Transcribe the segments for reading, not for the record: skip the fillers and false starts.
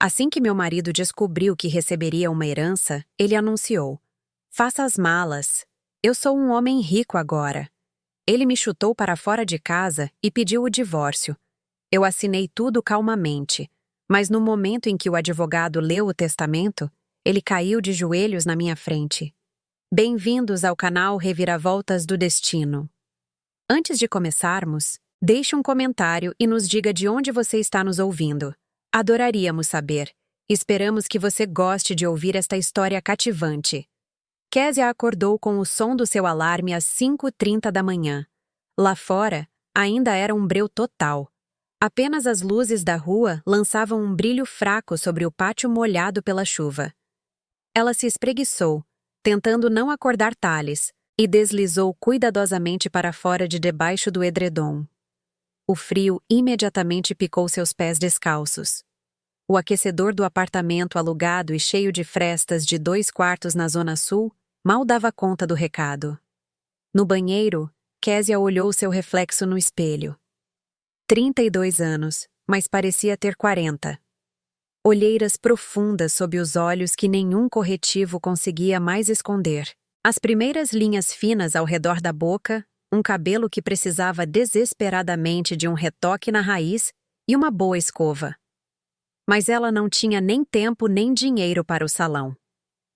Assim que meu marido descobriu que receberia uma herança, ele anunciou: "Faça as malas. Eu sou um homem rico agora." Ele me chutou para fora de casa e pediu o divórcio. Eu assinei tudo calmamente, mas no momento em que o advogado leu o testamento, ele caiu de joelhos na minha frente. Bem-vindos ao canal Reviravoltas do Destino. Antes de começarmos, deixe um comentário e nos diga de onde você está nos ouvindo. Adoraríamos saber. Esperamos que você goste de ouvir esta história cativante. Késia acordou com o som do seu alarme às 5h30 da manhã. Lá fora, ainda era um breu total. Apenas as luzes da rua lançavam um brilho fraco sobre o pátio molhado pela chuva. Ela se espreguiçou, tentando não acordar Thales, e deslizou cuidadosamente para fora de debaixo do edredom. O frio imediatamente picou seus pés descalços. O aquecedor do apartamento alugado e cheio de frestas de 2 quartos na Zona Sul mal dava conta do recado. No banheiro, Késia olhou seu reflexo no espelho. 32 anos, mas parecia ter 40. Olheiras profundas sob os olhos que nenhum corretivo conseguia mais esconder. As primeiras linhas finas ao redor da boca, um cabelo que precisava desesperadamente de um retoque na raiz e uma boa escova. Mas ela não tinha nem tempo nem dinheiro para o salão.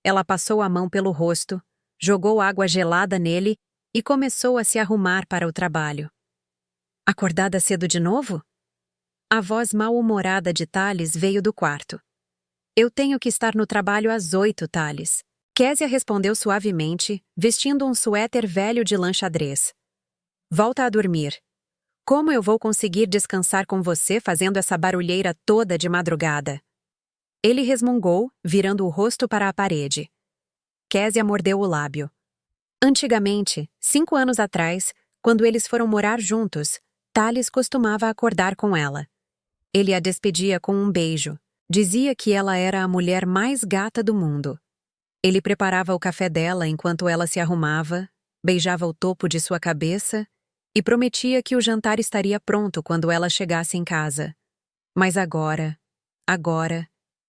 Ela passou a mão pelo rosto, jogou água gelada nele e começou a se arrumar para o trabalho. Acordada cedo de novo? A voz mal-humorada de Thales veio do quarto. Eu tenho que estar no trabalho às 8, Thales. Késia respondeu suavemente, vestindo um suéter velho de lã xadrez. Volta a dormir. Como eu vou conseguir descansar com você fazendo essa barulheira toda de madrugada? Ele resmungou, virando o rosto para a parede. Késia mordeu o lábio. Antigamente, 5 anos atrás, quando eles foram morar juntos, Thales costumava acordar com ela. Ele a despedia com um beijo. Dizia que ela era a mulher mais gata do mundo. Ele preparava o café dela enquanto ela se arrumava, beijava o topo de sua cabeça e prometia que o jantar estaria pronto quando ela chegasse em casa. Mas agora,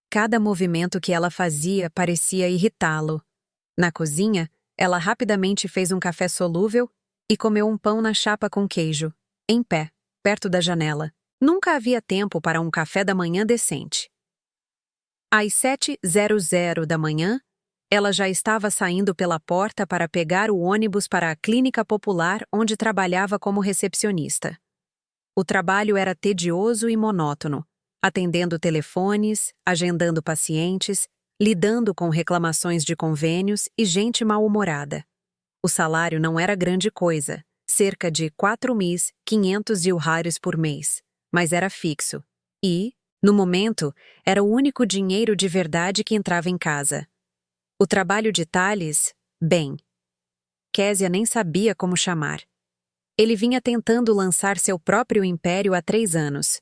cada movimento que ela fazia parecia irritá-lo. Na cozinha, ela rapidamente fez um café solúvel e comeu um pão na chapa com queijo, em pé, perto da janela. Nunca havia tempo para um café da manhã decente. Às 7h00 da manhã, ela já estava saindo pela porta para pegar o ônibus para a clínica popular onde trabalhava como recepcionista. O trabalho era tedioso e monótono, atendendo telefones, agendando pacientes, lidando com reclamações de convênios e gente mal-humorada. O salário não era grande coisa, cerca de 4.500 ilhares por mês, mas era fixo. E, no momento, era o único dinheiro de verdade que entrava em casa. O trabalho de Thales, bem, Késia nem sabia como chamar. Ele vinha tentando lançar seu próprio império há 3 anos.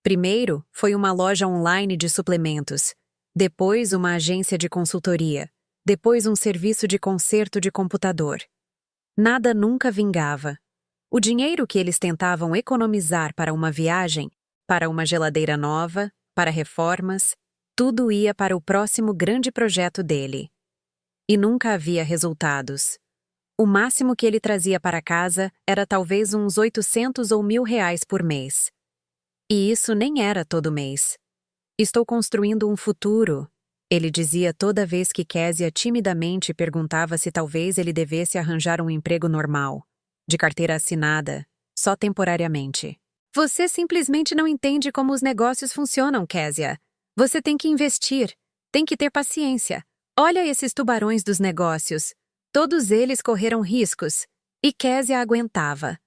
Primeiro, foi uma loja online de suplementos, depois uma agência de consultoria, depois um serviço de conserto de computador. Nada nunca vingava. O dinheiro que eles tentavam economizar para uma viagem, para uma geladeira nova, para reformas, tudo ia para o próximo grande projeto dele. E nunca havia resultados. O máximo que ele trazia para casa era talvez uns 800 ou 1.000 reais por mês. E isso nem era todo mês. Estou construindo um futuro, ele dizia toda vez que Késia timidamente perguntava se talvez ele devesse arranjar um emprego normal, de carteira assinada, só temporariamente. Você simplesmente não entende como os negócios funcionam, Késia. Você tem que investir, tem que ter paciência. Olha esses tubarões dos negócios. Todos eles correram riscos. E Késia aguentava.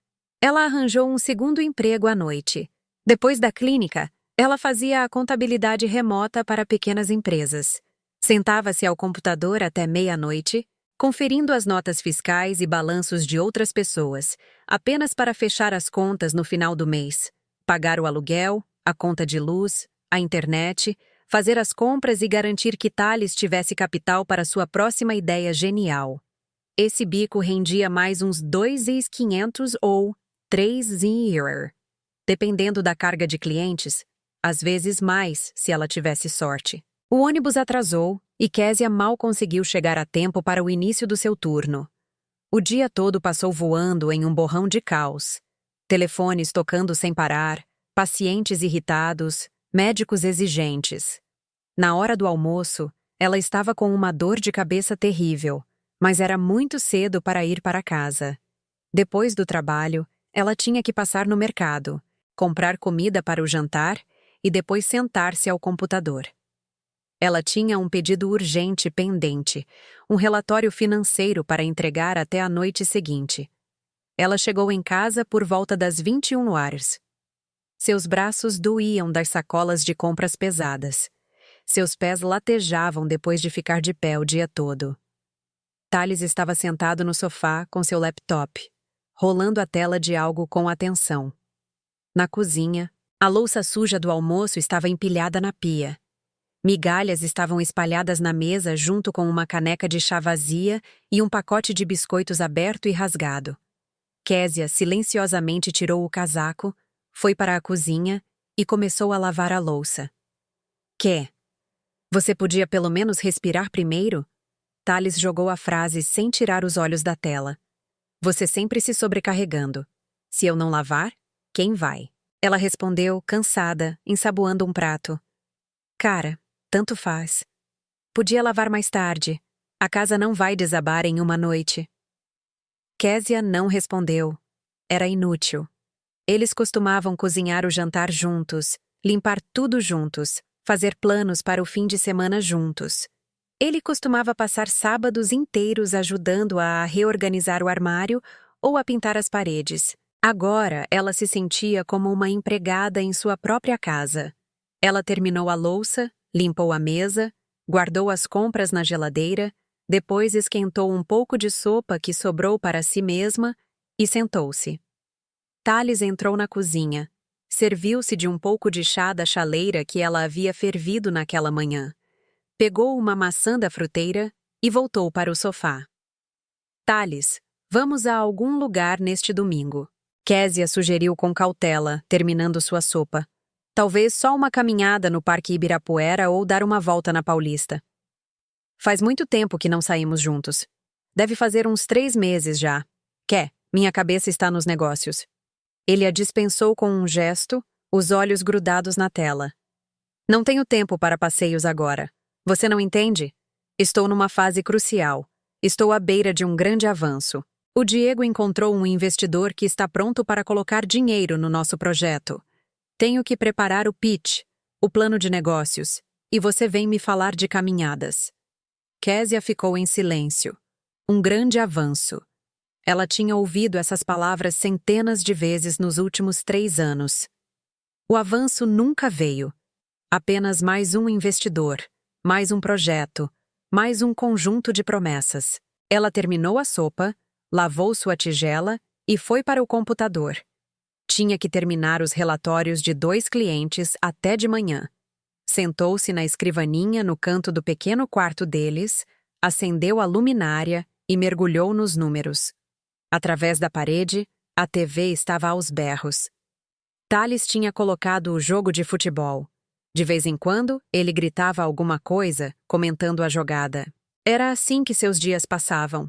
Ela arranjou um segundo emprego à noite. Depois da clínica, ela fazia a contabilidade remota para pequenas empresas. Sentava-se ao computador até meia-noite, conferindo as notas fiscais e balanços de outras pessoas, apenas para fechar as contas no final do mês, pagar o aluguel, a conta de luz, a internet, fazer as compras e garantir que Thales tivesse capital para sua próxima ideia genial. Esse bico rendia mais uns 2.500 ou 3.000, dependendo da carga de clientes, às vezes mais, se ela tivesse sorte. O ônibus atrasou e Késia mal conseguiu chegar a tempo para o início do seu turno. O dia todo passou voando em um borrão de caos. Telefones tocando sem parar, pacientes irritados, médicos exigentes. Na hora do almoço, ela estava com uma dor de cabeça terrível, mas era muito cedo para ir para casa. Depois do trabalho, ela tinha que passar no mercado, comprar comida para o jantar e depois sentar-se ao computador. Ela tinha um pedido urgente pendente, um relatório financeiro para entregar até a noite seguinte. Ela chegou em casa por volta das 21h. Seus braços doíam das sacolas de compras pesadas. Seus pés latejavam depois de ficar de pé o dia todo. Thales estava sentado no sofá com seu laptop, rolando a tela de algo com atenção. Na cozinha, a louça suja do almoço estava empilhada na pia. Migalhas estavam espalhadas na mesa junto com uma caneca de chá vazia e um pacote de biscoitos aberto e rasgado. Késia silenciosamente tirou o casaco, foi para a cozinha e começou a lavar a louça. "Quê? Você podia pelo menos respirar primeiro?" Thales jogou a frase sem tirar os olhos da tela. "Você sempre se sobrecarregando. Se eu não lavar, quem vai?" Ela respondeu, cansada, ensaboando um prato. "Cara, tanto faz. Podia lavar mais tarde. A casa não vai desabar em uma noite." Késia não respondeu. Era inútil. Eles costumavam cozinhar o jantar juntos, limpar tudo juntos, fazer planos para o fim de semana juntos. Ele costumava passar sábados inteiros ajudando a reorganizar o armário ou a pintar as paredes. Agora, ela se sentia como uma empregada em sua própria casa. Ela terminou a louça, limpou a mesa, guardou as compras na geladeira, depois esquentou um pouco de sopa que sobrou para si mesma e sentou-se. Thales entrou na cozinha. Serviu-se de um pouco de chá da chaleira que ela havia fervido naquela manhã. Pegou uma maçã da fruteira e voltou para o sofá. "Thales, vamos a algum lugar neste domingo." Késia sugeriu com cautela, terminando sua sopa. "Talvez só uma caminhada no Parque Ibirapuera ou dar uma volta na Paulista." "Faz muito tempo que não saímos juntos. Deve fazer uns 3 meses já. Quer, minha cabeça está nos negócios." Ele a dispensou com um gesto, os olhos grudados na tela. "Não tenho tempo para passeios agora. Você não entende? Estou numa fase crucial. Estou à beira de um grande avanço. O Diego encontrou um investidor que está pronto para colocar dinheiro no nosso projeto. Tenho que preparar o pitch, o plano de negócios, e você vem me falar de caminhadas." Késia ficou em silêncio. Um grande avanço. Ela tinha ouvido essas palavras centenas de vezes nos últimos 3 anos. O avanço nunca veio. Apenas mais um investidor, mais um projeto, mais um conjunto de promessas. Ela terminou a sopa, lavou sua tigela e foi para o computador. Tinha que terminar os relatórios de 2 clientes até de manhã. Sentou-se na escrivaninha no canto do pequeno quarto deles, acendeu a luminária e mergulhou nos números. Através da parede, a TV estava aos berros. Thales tinha colocado o jogo de futebol. De vez em quando, ele gritava alguma coisa, comentando a jogada. Era assim que seus dias passavam.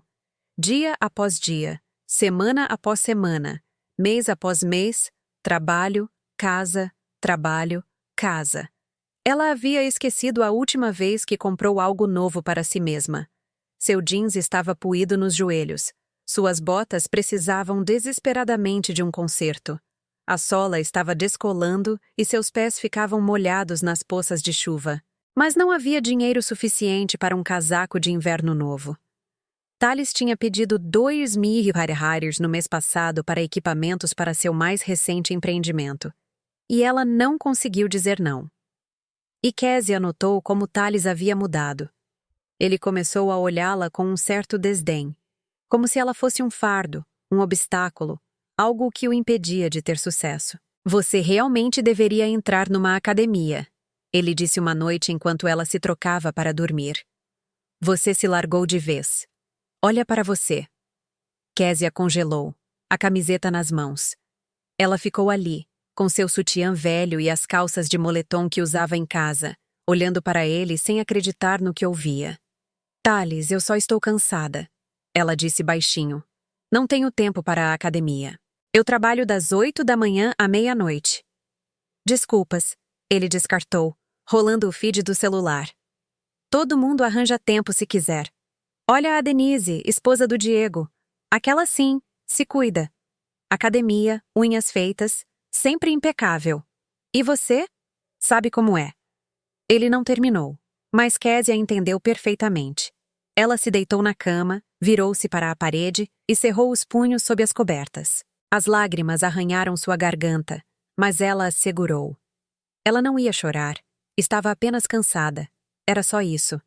Dia após dia, semana após semana, mês após mês, trabalho, casa, trabalho, casa. Ela havia esquecido a última vez que comprou algo novo para si mesma. Seu jeans estava puído nos joelhos. Suas botas precisavam desesperadamente de um conserto. A sola estava descolando e seus pés ficavam molhados nas poças de chuva. Mas não havia dinheiro suficiente para um casaco de inverno novo. Thales tinha pedido 2.000 reais no mês passado para equipamentos para seu mais recente empreendimento. E ela não conseguiu dizer não. E Késia notou como Thales havia mudado. Ele começou a olhá-la com um certo desdém, como se ela fosse um fardo, um obstáculo, algo que o impedia de ter sucesso. "Você realmente deveria entrar numa academia", ele disse uma noite enquanto ela se trocava para dormir. "Você se largou de vez. Olha para você." Késia congelou, a camiseta nas mãos. Ela ficou ali, com seu sutiã velho e as calças de moletom que usava em casa, olhando para ele sem acreditar no que ouvia. Thales, eu só estou cansada, ela disse baixinho. Não tenho tempo para a academia. Eu trabalho das 8 da manhã à meia-noite. Desculpas, ele descartou, rolando o feed do celular. Todo mundo arranja tempo se quiser. Olha a Denise, esposa do Diego. Aquela sim, se cuida. Academia, unhas feitas, sempre impecável. E você? Sabe como é. Ele não terminou, mas Késia entendeu perfeitamente. Ela se deitou na cama, virou-se para a parede e cerrou os punhos sob as cobertas. As lágrimas arranharam sua garganta, mas ela as segurou. Ela não ia chorar. Estava apenas cansada. Era só isso.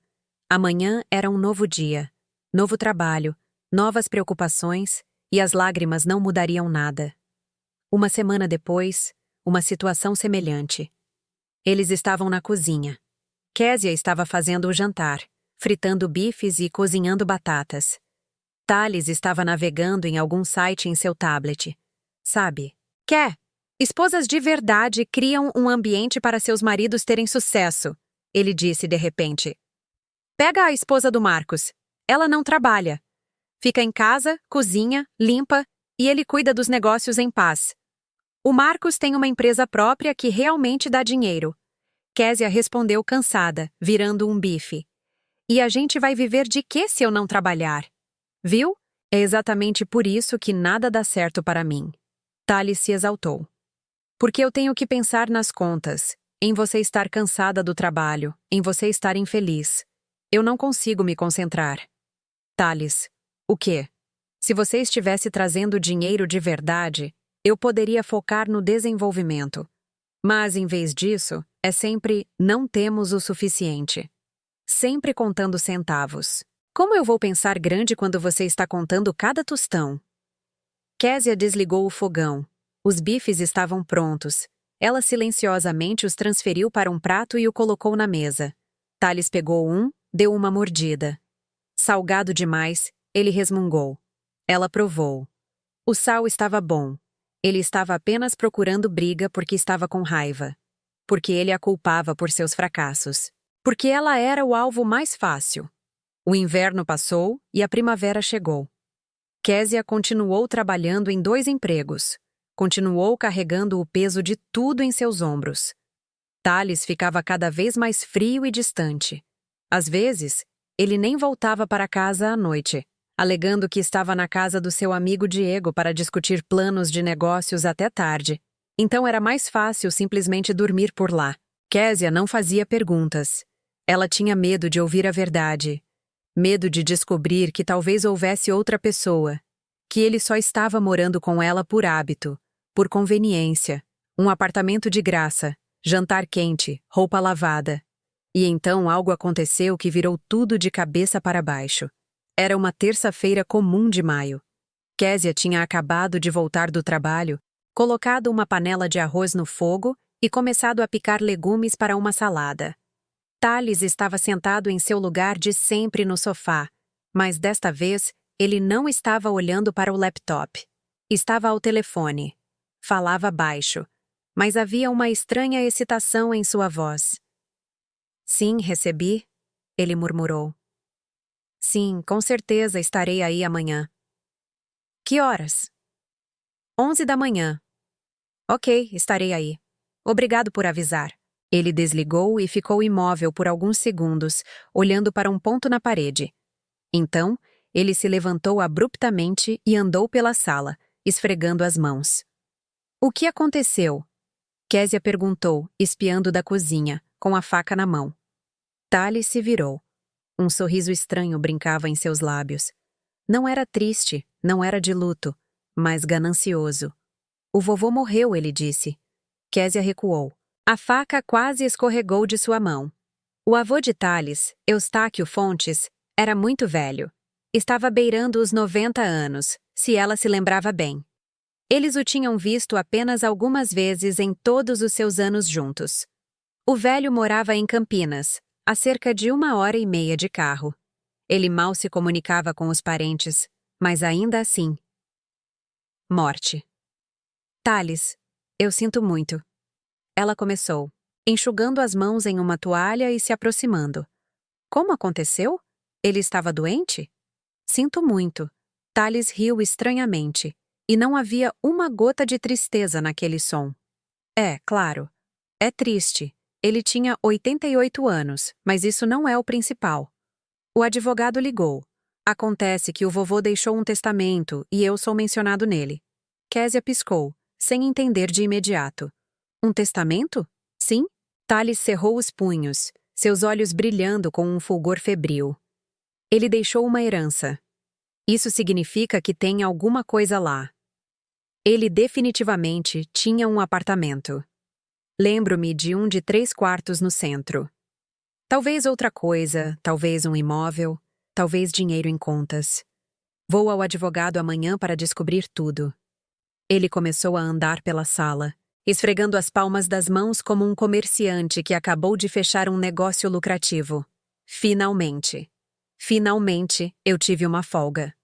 Amanhã era um novo dia, novo trabalho, novas preocupações, e as lágrimas não mudariam nada. Uma semana depois, uma situação semelhante. Eles estavam na cozinha. Késia estava fazendo o jantar, fritando bifes e cozinhando batatas. Thales estava navegando em algum site em seu tablet. Sabe? Esposas de verdade criam um ambiente para seus maridos terem sucesso, ele disse de repente. Pega a esposa do Marcos. Ela não trabalha. Fica em casa, cozinha, limpa, e ele cuida dos negócios em paz. O Marcos tem uma empresa própria que realmente dá dinheiro. Késia respondeu cansada, virando um bife. E a gente vai viver de quê se eu não trabalhar? Viu? É exatamente por isso que nada dá certo para mim. Thales se exaltou. Porque eu tenho que pensar nas contas, em você estar cansada do trabalho, em você estar infeliz. Eu não consigo me concentrar. Thales, o quê? Se você estivesse trazendo dinheiro de verdade, eu poderia focar no desenvolvimento. Mas, em vez disso, é sempre não temos o suficiente. Sempre contando centavos. Como eu vou pensar grande quando você está contando cada tostão? Késia desligou o fogão. Os bifes estavam prontos. Ela silenciosamente os transferiu para um prato e o colocou na mesa. Thales pegou um, deu uma mordida. Salgado demais, ele resmungou. Ela provou. O sal estava bom. Ele estava apenas procurando briga porque estava com raiva. Porque ele a culpava por seus fracassos. Porque ela era o alvo mais fácil. O inverno passou e a primavera chegou. Késia continuou trabalhando em 2 empregos. Continuou carregando o peso de tudo em seus ombros. Thales ficava cada vez mais frio e distante. Às vezes, ele nem voltava para casa à noite, alegando que estava na casa do seu amigo Diego para discutir planos de negócios até tarde. Então era mais fácil simplesmente dormir por lá. Késia não fazia perguntas. Ela tinha medo de ouvir a verdade. Medo de descobrir que talvez houvesse outra pessoa. Que ele só estava morando com ela por hábito, por conveniência, um apartamento de graça, jantar quente, roupa lavada. E então algo aconteceu que virou tudo de cabeça para baixo. Era uma terça-feira comum de maio. Késia tinha acabado de voltar do trabalho, colocado uma panela de arroz no fogo e começado a picar legumes para uma salada. Thales estava sentado em seu lugar de sempre no sofá, mas desta vez ele não estava olhando para o laptop. Estava ao telefone. Falava baixo, mas havia uma estranha excitação em sua voz. Sim, recebi, ele murmurou. Sim, com certeza estarei aí amanhã. Que horas? 11 da manhã. Ok, estarei aí. Obrigado por avisar. Ele desligou e ficou imóvel por alguns segundos, olhando para um ponto na parede. Então, ele se levantou abruptamente e andou pela sala, esfregando as mãos. O que aconteceu? Késia perguntou, espiando da cozinha, com a faca na mão. Thales se virou. Um sorriso estranho brincava em seus lábios. Não era triste, não era de luto, mas ganancioso. O vovô morreu, ele disse. Késia recuou. A faca quase escorregou de sua mão. O avô de Thales, Eustáquio Fontes, era muito velho. Estava beirando os 90 anos, se ela se lembrava bem. Eles o tinham visto apenas algumas vezes em todos os seus anos juntos. O velho morava em Campinas, a cerca de 1h30 de carro. Ele mal se comunicava com os parentes, mas ainda assim. Morte. Thales, Eu sinto muito. Ela começou, enxugando as mãos em uma toalha e se aproximando. Como aconteceu? Ele estava doente? Sinto muito. Thales riu estranhamente, e não havia uma gota de tristeza naquele som. É, claro. É triste. Ele tinha 88 anos, mas isso não é o principal. O advogado ligou. Acontece que o vovô deixou um testamento e eu sou mencionado nele. Késia piscou, sem entender de imediato. Um testamento? Sim? Thales cerrou os punhos, seus olhos brilhando com um fulgor febril. Ele deixou uma herança. Isso significa que tem alguma coisa lá. Ele definitivamente tinha um apartamento. Lembro-me de um de 3 quartos no centro. Talvez outra coisa, talvez um imóvel, talvez dinheiro em contas. Vou ao advogado amanhã para descobrir tudo. Ele começou a andar pela sala, esfregando as palmas das mãos como um comerciante que acabou de fechar um negócio lucrativo. Finalmente. Finalmente, eu tive uma folga.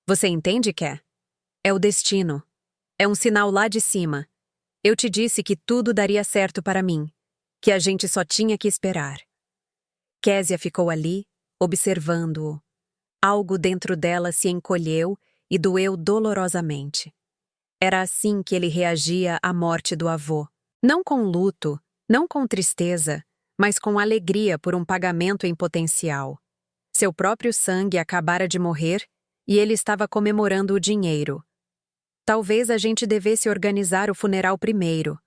Você entende, Ké? É o destino. É um sinal lá de cima. Eu te disse que tudo daria certo para mim, que a gente só tinha que esperar. Késia ficou ali, observando-o. Algo dentro dela se encolheu e doeu dolorosamente. Era assim que ele reagia à morte do avô. Não com luto, não com tristeza, mas com alegria por um pagamento em potencial. Seu próprio sangue acabara de morrer e ele estava comemorando o dinheiro. Talvez a gente devesse organizar o funeral primeiro,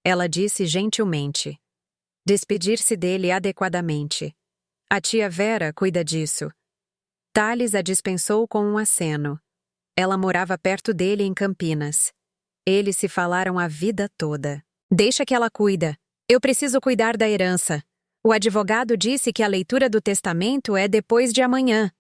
ela disse gentilmente. Despedir-se dele adequadamente. A tia Vera cuida disso. Thales a dispensou com um aceno. Ela morava perto dele em Campinas. Eles se falaram a vida toda. Deixa que ela cuida. Eu preciso cuidar da herança. O advogado disse que a leitura do testamento é depois de amanhã.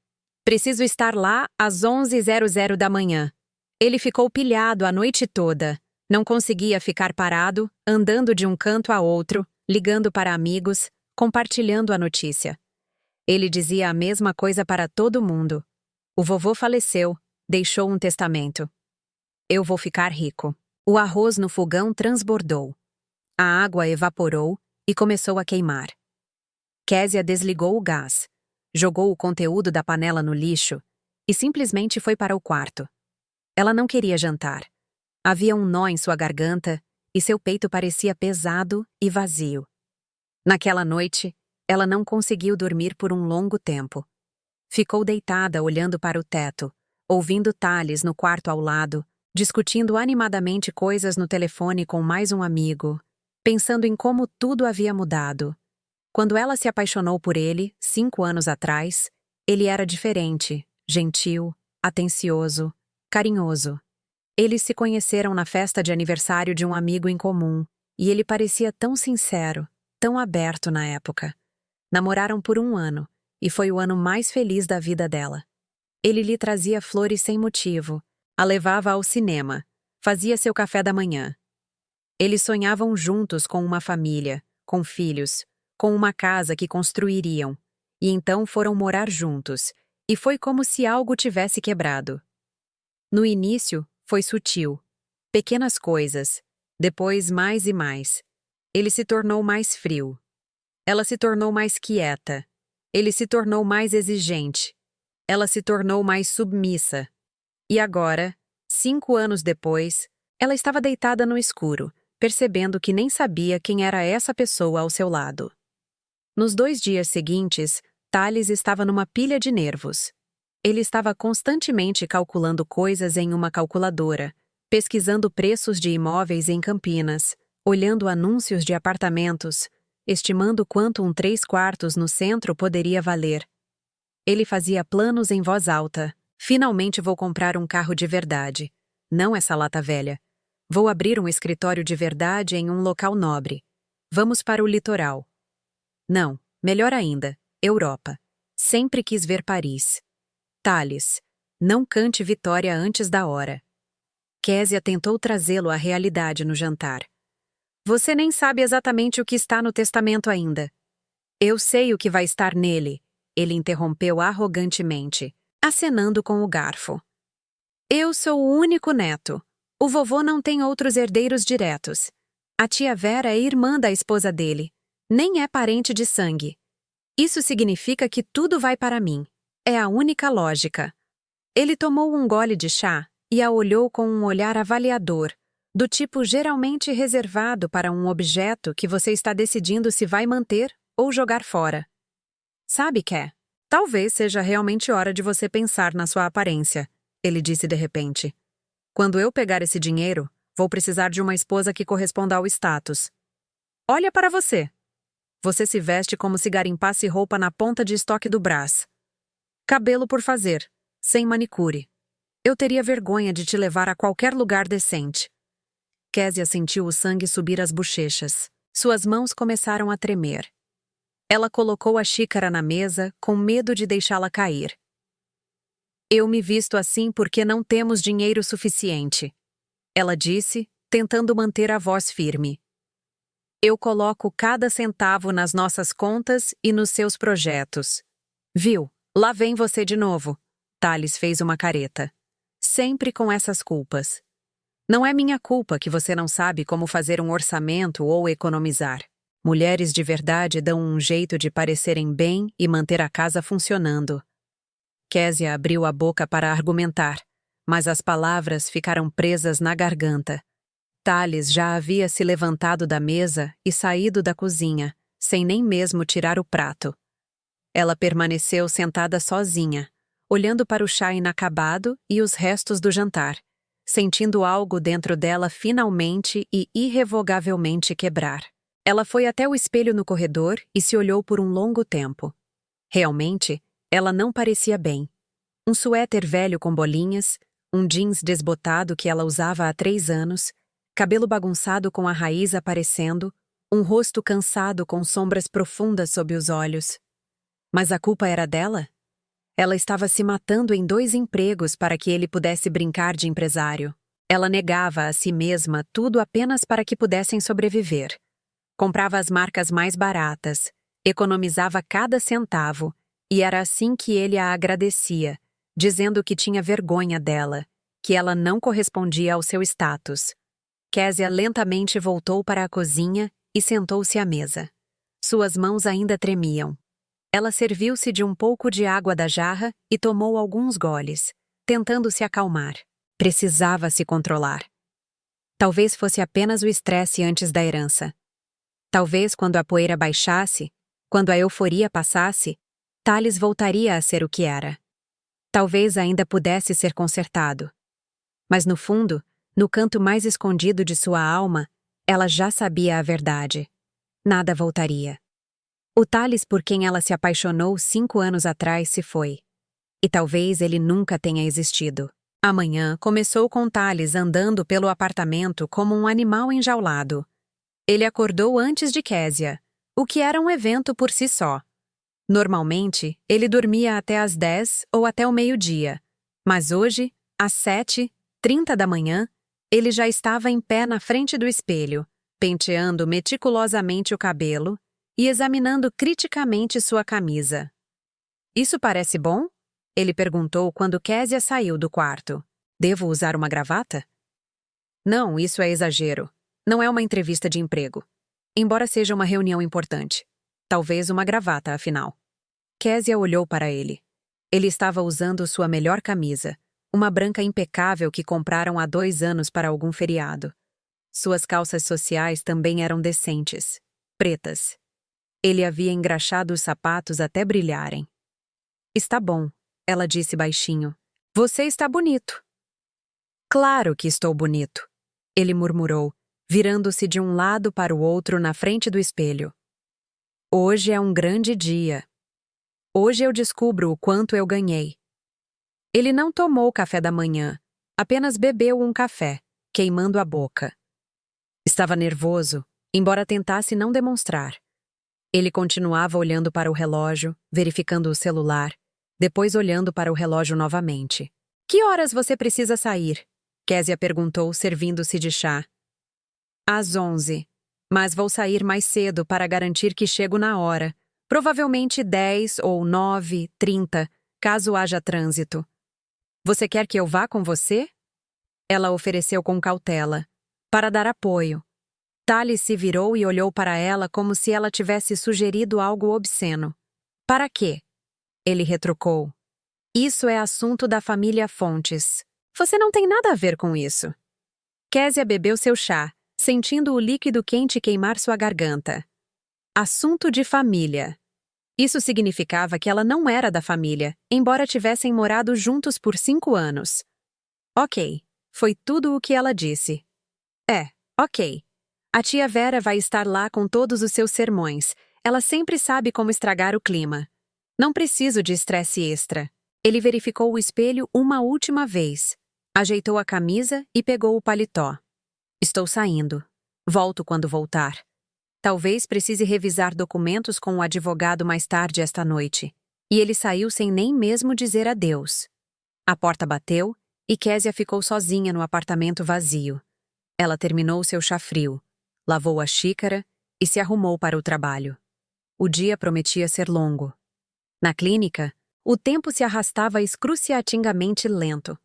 Preciso estar lá às 11h00 da manhã. Ele ficou pilhado a noite toda. Não conseguia ficar parado, andando de um canto a outro, ligando para amigos, compartilhando a notícia. Ele dizia a mesma coisa para todo mundo. O vovô faleceu, deixou um testamento. Eu vou ficar rico. O arroz no fogão transbordou. A água evaporou e começou a queimar. Késia desligou o gás, jogou o conteúdo da panela no lixo e simplesmente foi para o quarto. Ela não queria jantar. Havia um nó em sua garganta e seu peito parecia pesado e vazio. Naquela noite, ela não conseguiu dormir por um longo tempo. Ficou deitada olhando para o teto, ouvindo Thales no quarto ao lado, discutindo animadamente coisas no telefone com mais um amigo, pensando em como tudo havia mudado. Quando ela se apaixonou por ele, 5 anos atrás, ele era diferente, gentil, atencioso, carinhoso. Eles se conheceram na festa de aniversário de um amigo em comum, e ele parecia tão sincero, tão aberto na época. Namoraram por 1 ano, e foi o ano mais feliz da vida dela. Ele lhe trazia flores sem motivo, a levava ao cinema, fazia seu café da manhã. Eles sonhavam juntos com uma família, com filhos, com uma casa que construiriam, e então foram morar juntos, e foi como se algo tivesse quebrado. No início, foi sutil. Pequenas coisas. Depois, mais e mais. Ele se tornou mais frio. Ela se tornou mais quieta. Ele se tornou mais exigente. Ela se tornou mais submissa. E agora, 5 anos depois, ela estava deitada no escuro, percebendo que nem sabia quem era essa pessoa ao seu lado. Nos 2 dias seguintes, Thales estava numa pilha de nervos. Ele estava constantemente calculando coisas em uma calculadora, pesquisando preços de imóveis em Campinas, olhando anúncios de apartamentos, estimando quanto um 3 quartos no centro poderia valer. Ele fazia planos em voz alta. Finalmente vou comprar um carro de verdade. Não essa lata velha. Vou abrir um escritório de verdade em um local nobre. Vamos para o litoral. Não, melhor ainda, Europa. Sempre quis ver Paris. Thales, não cante vitória antes da hora. Késia tentou trazê-lo à realidade no jantar. Você nem sabe exatamente o que está no testamento ainda. Eu sei o que vai estar nele, ele interrompeu arrogantemente, acenando com o garfo. Eu sou o único neto. O vovô não tem outros herdeiros diretos. A tia Vera é irmã da esposa dele. Nem é parente de sangue. Isso significa que tudo vai para mim. É a única lógica. Ele tomou um gole de chá e a olhou com um olhar avaliador, do tipo geralmente reservado para um objeto que você está decidindo se vai manter ou jogar fora. Sabe, Ké? Talvez seja realmente hora de você pensar na sua aparência, ele disse de repente. Quando eu pegar esse dinheiro, vou precisar de uma esposa que corresponda ao status. Olha para você. Você se veste como se garimpasse roupa na ponta de estoque do Brás. Cabelo por fazer, sem manicure. Eu teria vergonha de te levar a qualquer lugar decente. Késia sentiu o sangue subir às bochechas. Suas mãos começaram a tremer. Ela colocou a xícara na mesa, com medo de deixá-la cair. Eu me visto assim porque não temos dinheiro suficiente, ela disse, tentando manter a voz firme. Eu coloco cada centavo nas nossas contas e nos seus projetos. Viu? Lá vem você de novo. Thales fez uma careta. Sempre com essas culpas. Não é minha culpa que você não sabe como fazer um orçamento ou economizar. Mulheres de verdade dão um jeito de parecerem bem e manter a casa funcionando. Késia abriu a boca para argumentar, mas as palavras ficaram presas na garganta. Thales já havia se levantado da mesa e saído da cozinha, sem nem mesmo tirar o prato. Ela permaneceu sentada sozinha, olhando para o chá inacabado e os restos do jantar, sentindo algo dentro dela finalmente e irrevogavelmente quebrar. Ela foi até o espelho no corredor e se olhou por um longo tempo. Realmente, ela não parecia bem. Um suéter velho com bolinhas, um jeans desbotado que ela usava há 3 anos, cabelo bagunçado com a raiz aparecendo, um rosto cansado com sombras profundas sob os olhos. Mas a culpa era dela? Ela estava se matando em 2 empregos para que ele pudesse brincar de empresário. Ela negava a si mesma tudo apenas para que pudessem sobreviver. Comprava as marcas mais baratas, economizava cada centavo, e era assim que ele a agradecia, dizendo que tinha vergonha dela, que ela não correspondia ao seu status. Késia lentamente voltou para a cozinha e sentou-se à mesa. Suas mãos ainda tremiam. Ela serviu-se de um pouco de água da jarra e tomou alguns goles, tentando se acalmar. Precisava se controlar. Talvez fosse apenas o estresse antes da herança. Talvez quando a poeira baixasse, quando a euforia passasse, Thales voltaria a ser o que era. Talvez ainda pudesse ser consertado. Mas no fundo, no canto mais escondido de sua alma, ela já sabia a verdade. Nada voltaria. O Thales por quem ela se apaixonou 5 anos atrás se foi. E talvez ele nunca tenha existido. Amanhã começou com Thales andando pelo apartamento como um animal enjaulado. Ele acordou antes de Késia, o que era um evento por si só. Normalmente, ele dormia até às 10 ou até o meio-dia, mas hoje, às 7h30 da manhã, ele já estava em pé na frente do espelho, penteando meticulosamente o cabelo e examinando criticamente sua camisa. Isso parece bom? Ele perguntou quando Késia saiu do quarto. Devo usar uma gravata? Não, isso é exagero. Não é uma entrevista de emprego. Embora seja uma reunião importante. Talvez uma gravata, afinal. Késia olhou para ele. Ele estava usando sua melhor camisa, uma branca impecável que compraram há 2 anos para algum feriado. Suas calças sociais também eram decentes, pretas. Ele havia engraxado os sapatos até brilharem. Está bom, ela disse baixinho. Você está bonito. Claro que estou bonito, ele murmurou, virando-se de um lado para o outro na frente do espelho. Hoje é um grande dia. Hoje eu descubro o quanto eu ganhei. Ele não tomou café da manhã, apenas bebeu um café, queimando a boca. Estava nervoso, embora tentasse não demonstrar. Ele continuava olhando para o relógio, verificando o celular, depois olhando para o relógio novamente. Que horas você precisa sair? Késia perguntou, servindo-se de chá. Às 11. Mas vou sair mais cedo para garantir que chego na hora. Provavelmente 10 ou 9h30, caso haja trânsito. Você quer que eu vá com você? Ela ofereceu com cautela, para dar apoio. Thales se virou e olhou para ela como se ela tivesse sugerido algo obsceno. Para quê? Ele retrucou. Isso é assunto da família Fontes. Você não tem nada a ver com isso. Késia bebeu seu chá, sentindo o líquido quente queimar sua garganta. Assunto de família. Isso significava que ela não era da família, embora tivessem morado juntos por 5 anos. Ok, foi tudo o que ela disse. Ok. A tia Vera vai estar lá com todos os seus sermões. Ela sempre sabe como estragar o clima. Não preciso de estresse extra. Ele verificou o espelho uma última vez. Ajeitou a camisa e pegou o paletó. Estou saindo. Volto quando voltar. Talvez precise revisar documentos com o advogado mais tarde esta noite. E ele saiu sem nem mesmo dizer adeus. A porta bateu e Késia ficou sozinha no apartamento vazio. Ela terminou seu chá frio, lavou a xícara e se arrumou para o trabalho. O dia prometia ser longo. Na clínica, o tempo se arrastava excruciatingamente lento.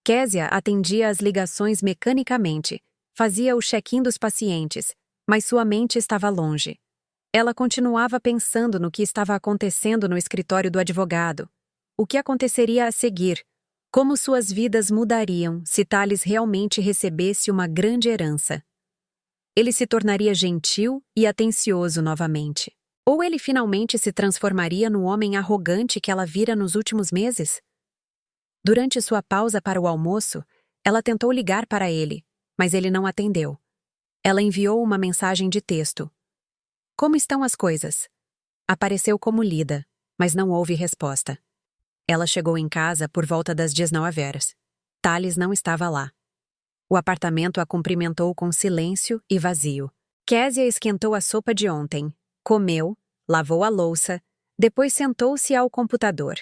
Késia atendia as ligações mecanicamente, fazia o check-in dos pacientes, mas sua mente estava longe. Ela continuava pensando no que estava acontecendo no escritório do advogado. O que aconteceria a seguir? Como suas vidas mudariam se Thales realmente recebesse uma grande herança? Ele se tornaria gentil e atencioso novamente. Ou ele finalmente se transformaria no homem arrogante que ela vira nos últimos meses? Durante sua pausa para o almoço, ela tentou ligar para ele, mas ele não atendeu. Ela enviou uma mensagem de texto. Como estão as coisas? Apareceu como lida, mas não houve resposta. Ela chegou em casa por volta das 19 horas. Thales não estava lá. O apartamento a cumprimentou com silêncio e vazio. Késia esquentou a sopa de ontem, comeu, lavou a louça, depois sentou-se ao computador.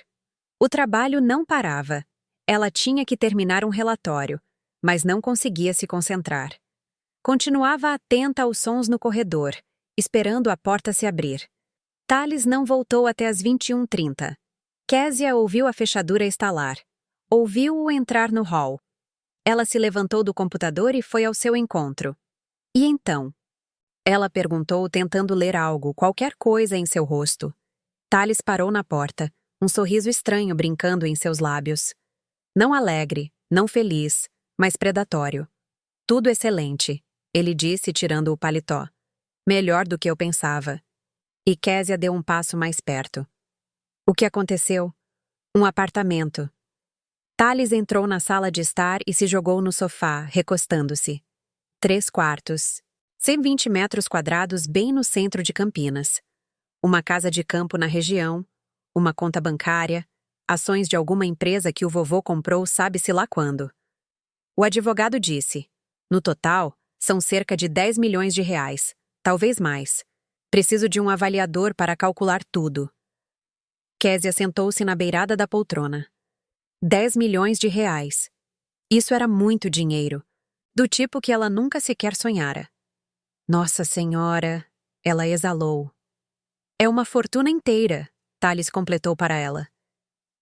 O trabalho não parava. Ela tinha que terminar um relatório, mas não conseguia se concentrar. Continuava atenta aos sons no corredor, esperando a porta se abrir. Thales não voltou até as 21h30. Késia ouviu a fechadura estalar. Ouviu-o entrar no hall. Ela se levantou do computador e foi ao seu encontro. E então? Ela perguntou, tentando ler algo, qualquer coisa em seu rosto. Thales parou na porta, um sorriso estranho brincando em seus lábios. Não alegre, não feliz, mas predatório. Tudo excelente, ele disse, tirando o paletó. Melhor do que eu pensava. E Késia deu um passo mais perto. O que aconteceu? Um apartamento. Thales entrou na sala de estar e se jogou no sofá, recostando-se. 3 quartos. 120 metros quadrados bem no centro de Campinas. Uma casa de campo na região, uma conta bancária, ações de alguma empresa que o vovô comprou sabe-se lá quando. O advogado disse, no total, são cerca de 10 milhões de reais, talvez mais. Preciso de um avaliador para calcular tudo. Késia sentou-se na beirada da poltrona. 10 milhões de reais. Isso era muito dinheiro, do tipo que ela nunca sequer sonhara. Nossa Senhora, ela exalou. É uma fortuna inteira, Thales completou para ela.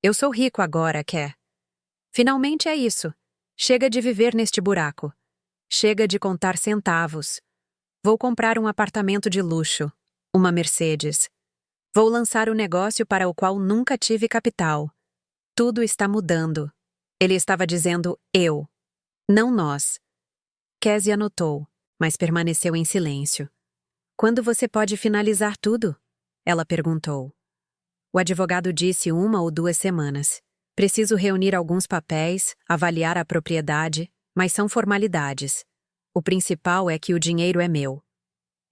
Eu sou rico agora, Ké. Finalmente é isso. Chega de viver neste buraco. Chega de contar centavos. Vou comprar um apartamento de luxo, uma Mercedes. Vou lançar o negócio para o qual nunca tive capital. Tudo está mudando. Ele estava dizendo eu, não nós. Késia notou, mas permaneceu em silêncio. Quando você pode finalizar tudo? Ela perguntou. O advogado disse 1 ou 2 semanas. Preciso reunir alguns papéis, avaliar a propriedade, mas são formalidades. O principal é que o dinheiro é meu.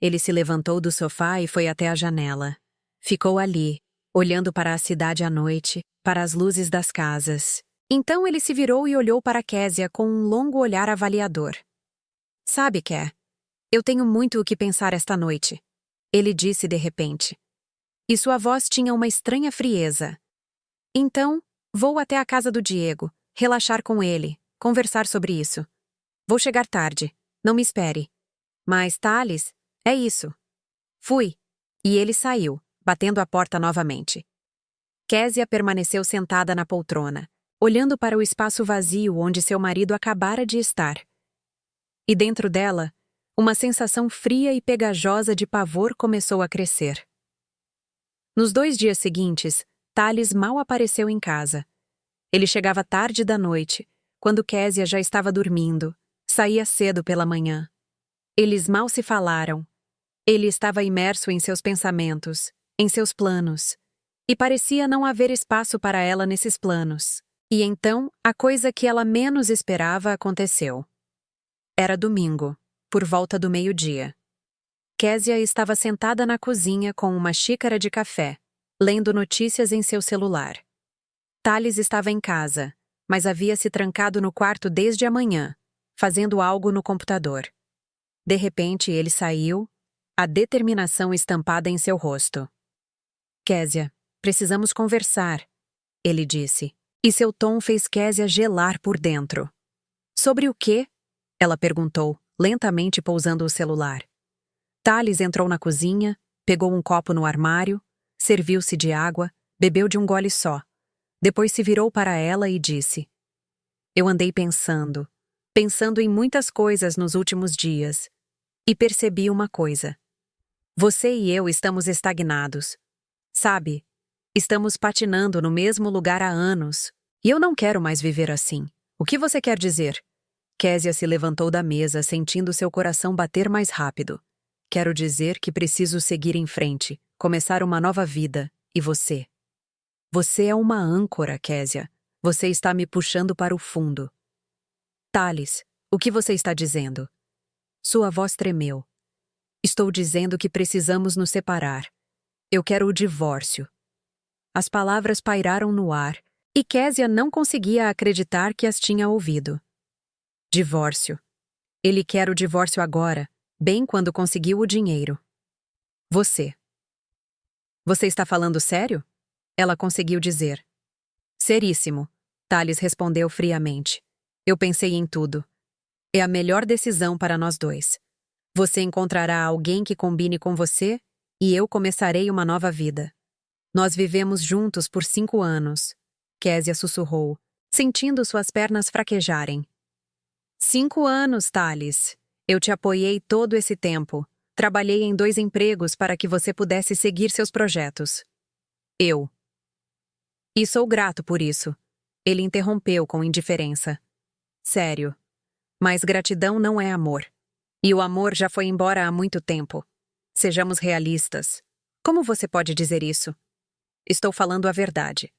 Ele se levantou do sofá e foi até a janela. Ficou ali, olhando para a cidade à noite, para as luzes das casas. Então ele se virou e olhou para Késia com um longo olhar avaliador. Sabe, Ké, eu tenho muito o que pensar esta noite. Ele disse de repente. E sua voz tinha uma estranha frieza. Então, vou até a casa do Diego, relaxar com ele, conversar sobre isso. Vou chegar tarde, não me espere. Mas, Thales, é isso. Fui. E ele saiu, batendo a porta novamente. Késia permaneceu sentada na poltrona. olhando para o espaço vazio onde seu marido acabara de estar. E dentro dela, uma sensação fria e pegajosa de pavor começou a crescer. Nos 2 dias seguintes, Thales mal apareceu em casa. Ele chegava tarde da noite, quando Késia já estava dormindo, saía cedo pela manhã. Eles mal se falaram. Ele estava imerso em seus pensamentos, em seus planos, e parecia não haver espaço para ela nesses planos. E então, a coisa que ela menos esperava aconteceu. Era domingo, por volta do meio-dia. Késia estava sentada na cozinha com uma xícara de café, lendo notícias em seu celular. Thales estava em casa, mas havia se trancado no quarto desde a manhã, fazendo algo no computador. De repente, ele saiu, a determinação estampada em seu rosto. Késia, precisamos conversar, ele disse, e seu tom fez Késia gelar por dentro. Sobre o quê? Ela perguntou, lentamente pousando o celular. Thales entrou na cozinha, pegou um copo no armário, serviu-se de água, bebeu de um gole só. Depois se virou para ela e disse: Eu andei pensando em muitas coisas nos últimos dias, e percebi uma coisa. Você e eu estamos estagnados. Sabe, estamos patinando no mesmo lugar há anos, e eu não quero mais viver assim. O que você quer dizer? Késia se levantou da mesa, sentindo seu coração bater mais rápido. Quero dizer que preciso seguir em frente, começar uma nova vida, e você? Você é uma âncora, Késia. Você está me puxando para o fundo. Thales, o que você está dizendo? Sua voz tremeu. Estou dizendo que precisamos nos separar. Eu quero o divórcio. As palavras pairaram no ar, e Késia não conseguia acreditar que as tinha ouvido. Divórcio. Ele quer o divórcio agora, bem quando conseguiu o dinheiro. Você. Você está falando sério? Ela conseguiu dizer. Seríssimo, Thales respondeu friamente. Eu pensei em tudo. É a melhor decisão para nós dois. Você encontrará alguém que combine com você e eu começarei uma nova vida. Nós vivemos juntos por 5 anos. Késia sussurrou, sentindo suas pernas fraquejarem. 5 anos, Thales. Eu te apoiei todo esse tempo. Trabalhei em 2 empregos para que você pudesse seguir seus projetos. Eu. E sou grato por isso. Ele interrompeu com indiferença. Sério. Mas gratidão não é amor. E o amor já foi embora há muito tempo. Sejamos realistas. Como você pode dizer isso? Estou falando a verdade.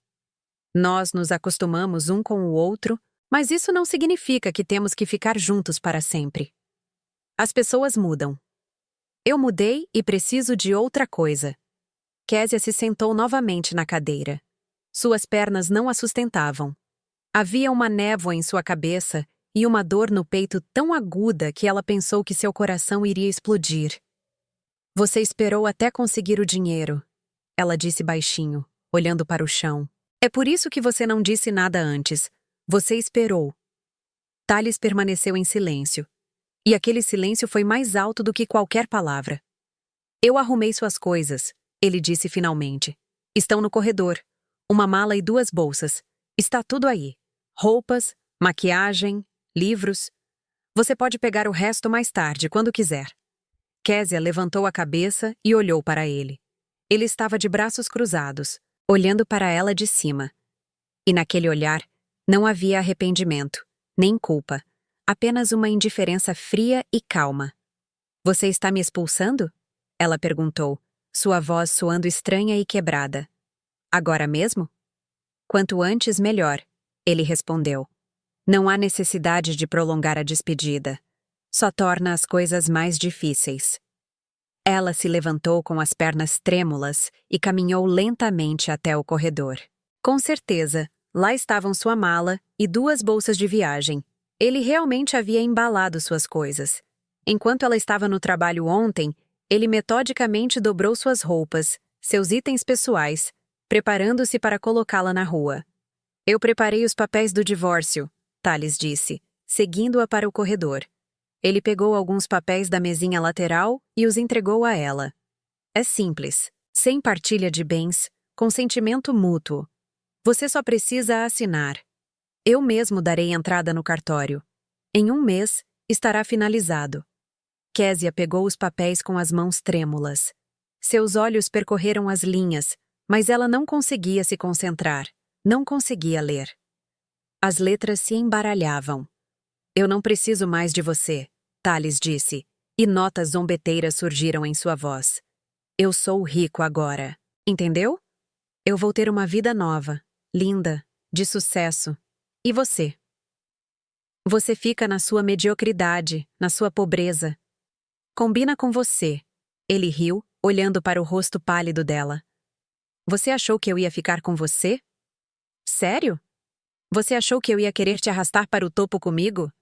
Nós nos acostumamos um com o outro, mas isso não significa que temos que ficar juntos para sempre. As pessoas mudam. Eu mudei e preciso de outra coisa. Késia se sentou novamente na cadeira. Suas pernas não a sustentavam. Havia uma névoa em sua cabeça e uma dor no peito tão aguda que ela pensou que seu coração iria explodir. Você esperou até conseguir o dinheiro, ela disse baixinho, olhando para o chão. É por isso que você não disse nada antes. Você esperou. Thales permaneceu em silêncio. E aquele silêncio foi mais alto do que qualquer palavra. Eu arrumei suas coisas, ele disse finalmente. Estão no corredor. Uma mala e 2 bolsas. Está tudo aí. Roupas, maquiagem, livros. Você pode pegar o resto mais tarde, quando quiser. Késia levantou a cabeça e olhou para ele. Ele estava de braços cruzados, olhando para ela de cima. E naquele olhar, não havia arrependimento, nem culpa, apenas uma indiferença fria e calma. Você está me expulsando? Ela perguntou, sua voz soando estranha e quebrada. Agora mesmo? Quanto antes, melhor, ele respondeu. Não há necessidade de prolongar a despedida. Só torna as coisas mais difíceis. Ela se levantou com as pernas trêmulas e caminhou lentamente até o corredor. Com certeza, lá estavam sua mala e 2 bolsas de viagem. Ele realmente havia embalado suas coisas. Enquanto ela estava no trabalho ontem, ele metodicamente dobrou suas roupas, seus itens pessoais, preparando-se para colocá-la na rua. Eu preparei os papéis do divórcio, Thales disse, seguindo-a para o corredor. Ele pegou alguns papéis da mesinha lateral e os entregou a ela. É simples, sem partilha de bens, consentimento mútuo. Você só precisa assinar. Eu mesmo darei entrada no cartório. Em um mês, estará finalizado. Késia pegou os papéis com as mãos trêmulas. Seus olhos percorreram as linhas, mas ela não conseguia se concentrar, não conseguia ler. As letras se embaralhavam. Eu não preciso mais de você, Thales disse, e notas zombeteiras surgiram em sua voz. Eu sou rico agora, entendeu? Eu vou ter uma vida nova, linda, de sucesso. E você? Você fica na sua mediocridade, na sua pobreza. Combina com você. Ele riu, olhando para o rosto pálido dela. Você achou que eu ia ficar com você? Sério? Você achou que eu ia querer te arrastar para o topo comigo?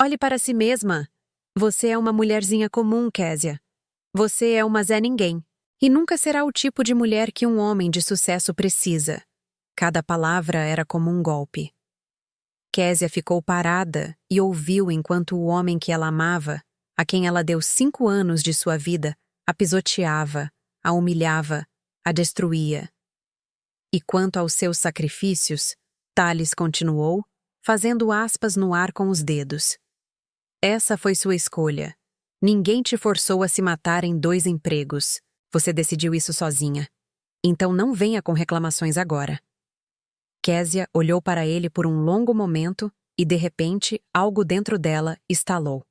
Olhe para si mesma. Você é uma mulherzinha comum, Késia. Você é uma Zé Ninguém. E nunca será o tipo de mulher que um homem de sucesso precisa. Cada palavra era como um golpe. Késia ficou parada e ouviu enquanto o homem que ela amava, a quem ela deu 5 anos de sua vida, a pisoteava, a humilhava, a destruía. E quanto aos seus sacrifícios, Thales continuou, fazendo aspas no ar com os dedos. Essa foi sua escolha. Ninguém te forçou a se matar em 2 empregos. Você decidiu isso sozinha. Então não venha com reclamações agora. Késia olhou para ele por um longo momento e, de repente, algo dentro dela estalou.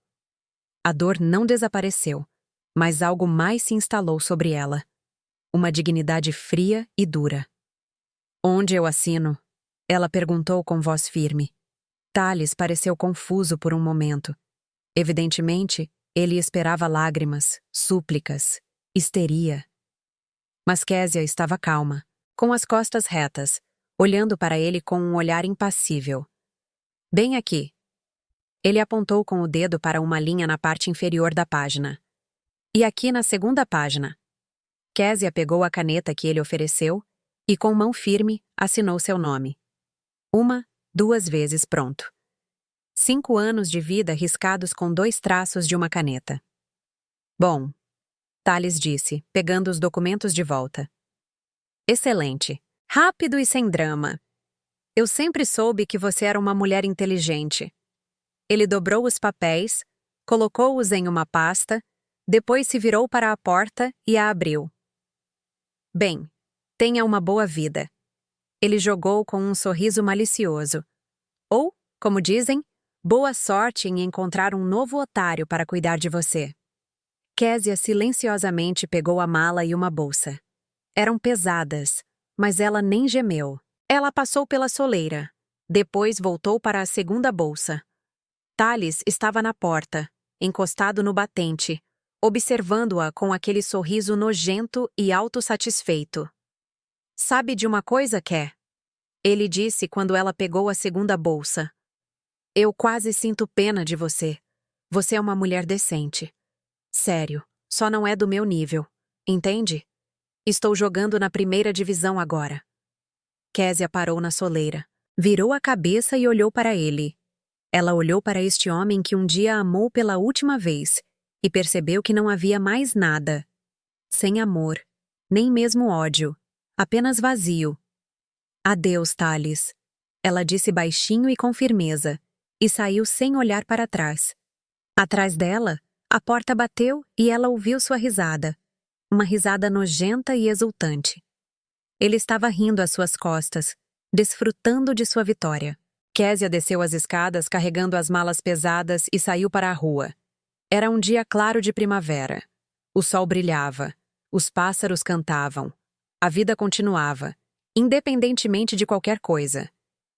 A dor não desapareceu, mas algo mais se instalou sobre ela. Uma dignidade fria e dura. Onde eu assino? Ela perguntou com voz firme. Thales pareceu confuso por um momento. Evidentemente, ele esperava lágrimas, súplicas, histeria. Mas Késia estava calma, com as costas retas, olhando para ele com um olhar impassível. Bem aqui. Ele apontou com o dedo para uma linha na parte inferior da página. E aqui na segunda página. Késia pegou a caneta que ele ofereceu e, com mão firme, assinou seu nome. 1, 2 vezes pronto. 5 anos de vida riscados com 2 traços de uma caneta. Bom, Thales disse, pegando os documentos de volta. Excelente. Rápido e sem drama. Eu sempre soube que você era uma mulher inteligente. Ele dobrou os papéis, colocou-os em uma pasta, depois se virou para a porta e a abriu. Bem, tenha uma boa vida. Ele jogou com um sorriso malicioso. Ou, como dizem, boa sorte em encontrar um novo otário para cuidar de você. Késia silenciosamente pegou a mala e uma bolsa. Eram pesadas, mas ela nem gemeu. Ela passou pela soleira. Depois voltou para a segunda bolsa. Thales estava na porta, encostado no batente, observando-a com aquele sorriso nojento e autossatisfeito. Sabe de uma coisa, Ké? Ele disse quando ela pegou a segunda bolsa. Eu quase sinto pena de você. Você é uma mulher decente. Sério, só não é do meu nível. Entende? Estou jogando na primeira divisão agora. Késia parou na soleira, virou a cabeça e olhou para ele. Ela olhou para este homem que um dia a amou pela última vez e percebeu que não havia mais nada. Sem amor, nem mesmo ódio, apenas vazio. Adeus, Thales. Ela disse baixinho e com firmeza, e saiu sem olhar para trás. Atrás dela, a porta bateu e ela ouviu sua risada. Uma risada nojenta e exultante. Ele estava rindo às suas costas, desfrutando de sua vitória. Késia desceu as escadas carregando as malas pesadas e saiu para a rua. Era um dia claro de primavera. O sol brilhava, os pássaros cantavam. A vida continuava, independentemente de qualquer coisa.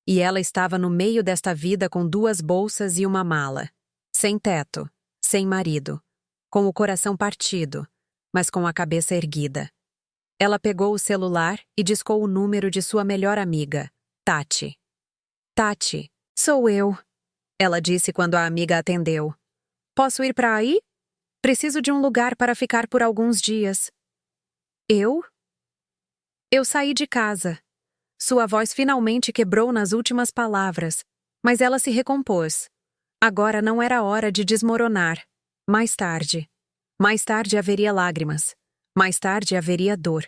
E ela estava no meio desta vida com 2 bolsas e uma mala. Sem teto, sem marido, com o coração partido, mas com a cabeça erguida. Ela pegou o celular e discou o número de sua melhor amiga, Tati. Tati, sou eu, ela disse quando a amiga atendeu. Posso ir para aí? Preciso de um lugar para ficar por alguns dias. Eu? Eu saí de casa. Sua voz finalmente quebrou nas últimas palavras, mas ela se recompôs. Agora não era hora de desmoronar. Mais tarde. Mais tarde haveria lágrimas. Mais tarde haveria dor.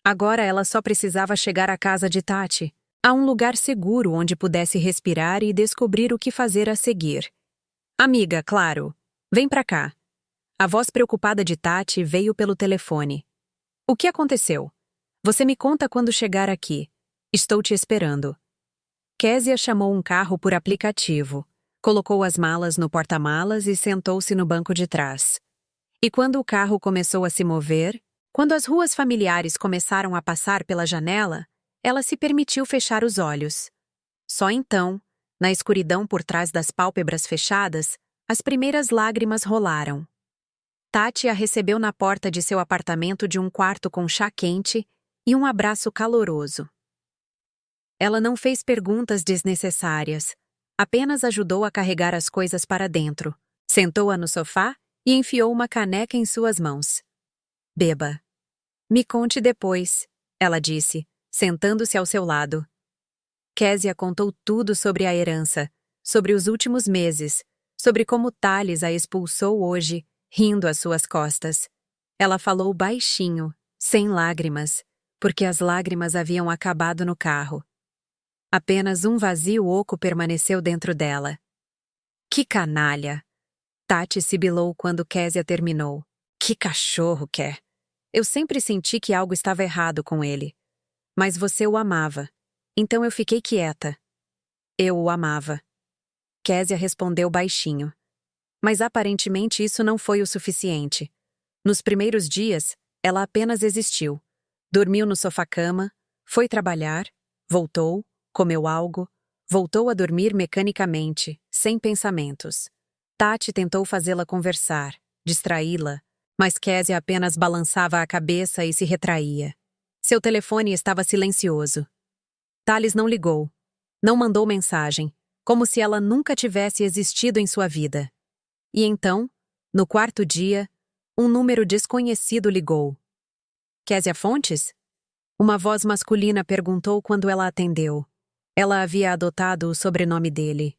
Agora ela só precisava chegar à casa de Tati, a um lugar seguro onde pudesse respirar e descobrir o que fazer a seguir. Amiga, claro. Vem pra cá. A voz preocupada de Tati veio pelo telefone. O que aconteceu? Você me conta quando chegar aqui. Estou te esperando. Késia chamou um carro por aplicativo, colocou as malas no porta-malas e sentou-se no banco de trás. E quando o carro começou a se mover, quando as ruas familiares começaram a passar pela janela, ela se permitiu fechar os olhos. Só então, na escuridão por trás das pálpebras fechadas, as primeiras lágrimas rolaram. Tati a recebeu na porta de seu apartamento de um quarto com chá quente e um abraço caloroso. Ela não fez perguntas desnecessárias, apenas ajudou a carregar as coisas para dentro, sentou-a no sofá e enfiou uma caneca em suas mãos. Beba. Me conte depois, ela disse, sentando-se ao seu lado. Késia contou tudo sobre a herança, sobre os últimos meses, sobre como Thales a expulsou hoje, rindo às suas costas. Ela falou baixinho, sem lágrimas, porque as lágrimas haviam acabado no carro. Apenas um vazio oco permaneceu dentro dela. Que canalha! Tati sibilou quando Késia terminou. Que cachorro quer! Eu sempre senti que algo estava errado com ele. Mas você o amava. Então eu fiquei quieta. Eu o amava. Késia respondeu baixinho. Mas aparentemente isso não foi o suficiente. Nos primeiros dias, ela apenas existiu. Dormiu no sofá-cama, foi trabalhar, voltou, comeu algo, voltou a dormir mecanicamente, sem pensamentos. Tati tentou fazê-la conversar, distraí-la, mas Késia apenas balançava a cabeça e se retraía. Seu telefone estava silencioso. Thales não ligou, não mandou mensagem, como se ela nunca tivesse existido em sua vida. E então, no quarto dia, um número desconhecido ligou. Késia Fontes? Uma voz masculina perguntou quando ela atendeu. Ela havia adotado o sobrenome dele.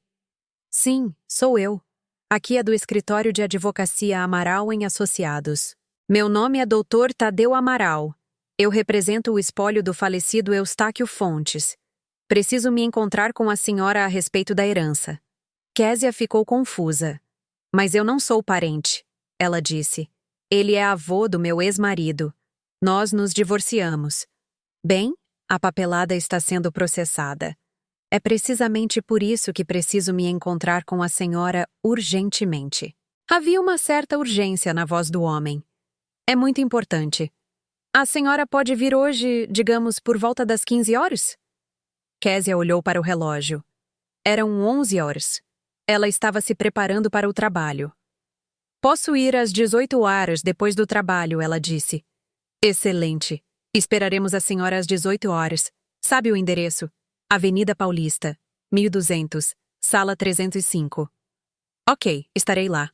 Sim, sou eu. Aqui é do escritório de advocacia Amaral em Associados. Meu nome é Dr. Tadeu Amaral. Eu represento o espólio do falecido Eustáquio Fontes. Preciso me encontrar com a senhora a respeito da herança. Késia ficou confusa. Mas eu não sou parente, ela disse. Ele é avô do meu ex-marido. Nós nos divorciamos. Bem, a papelada está sendo processada. É precisamente por isso que preciso me encontrar com a senhora urgentemente. Havia uma certa urgência na voz do homem. É muito importante. A senhora pode vir hoje, digamos, por volta das 15 horas? Késia olhou para o relógio. Eram 11 horas. Ela estava se preparando para o trabalho. Posso ir às 18 horas depois do trabalho, ela disse. Excelente. Esperaremos a senhora às 18 horas. Sabe o endereço? Avenida Paulista, 1200, sala 305. Ok, estarei lá.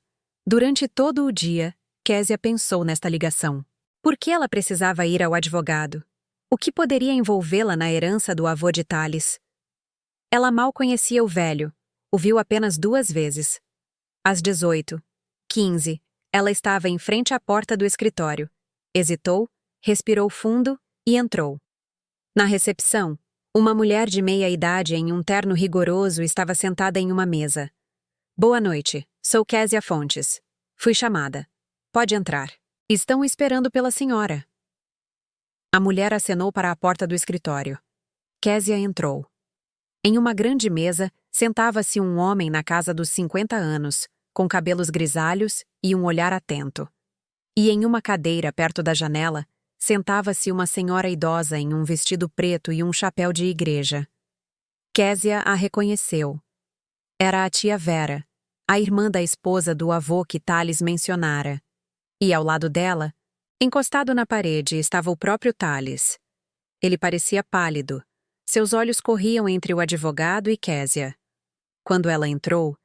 Durante todo o dia, Késia pensou nesta ligação. Por que ela precisava ir ao advogado? O que poderia envolvê-la na herança do avô de Thales? Ela mal conhecia o velho. O viu apenas 2 vezes. Às 18, 15, ela estava em frente à porta do escritório. Hesitou, respirou fundo e entrou. Na recepção, uma mulher de meia idade em um terno rigoroso estava sentada em uma mesa. Boa noite, sou Késia Fontes. Fui chamada. Pode entrar. Estão esperando pela senhora. A mulher acenou para a porta do escritório. Késia entrou. Em uma grande mesa, sentava-se um homem na casa dos 50 anos, com cabelos grisalhos e um olhar atento. E em uma cadeira perto da janela, sentava-se uma senhora idosa em um vestido preto e um chapéu de igreja. Késia a reconheceu. Era a tia Vera, a irmã da esposa do avô que Thales mencionara. E ao lado dela, encostado na parede, estava o próprio Thales. Ele parecia pálido. Seus olhos corriam entre o advogado e Késia. Quando ela entrou,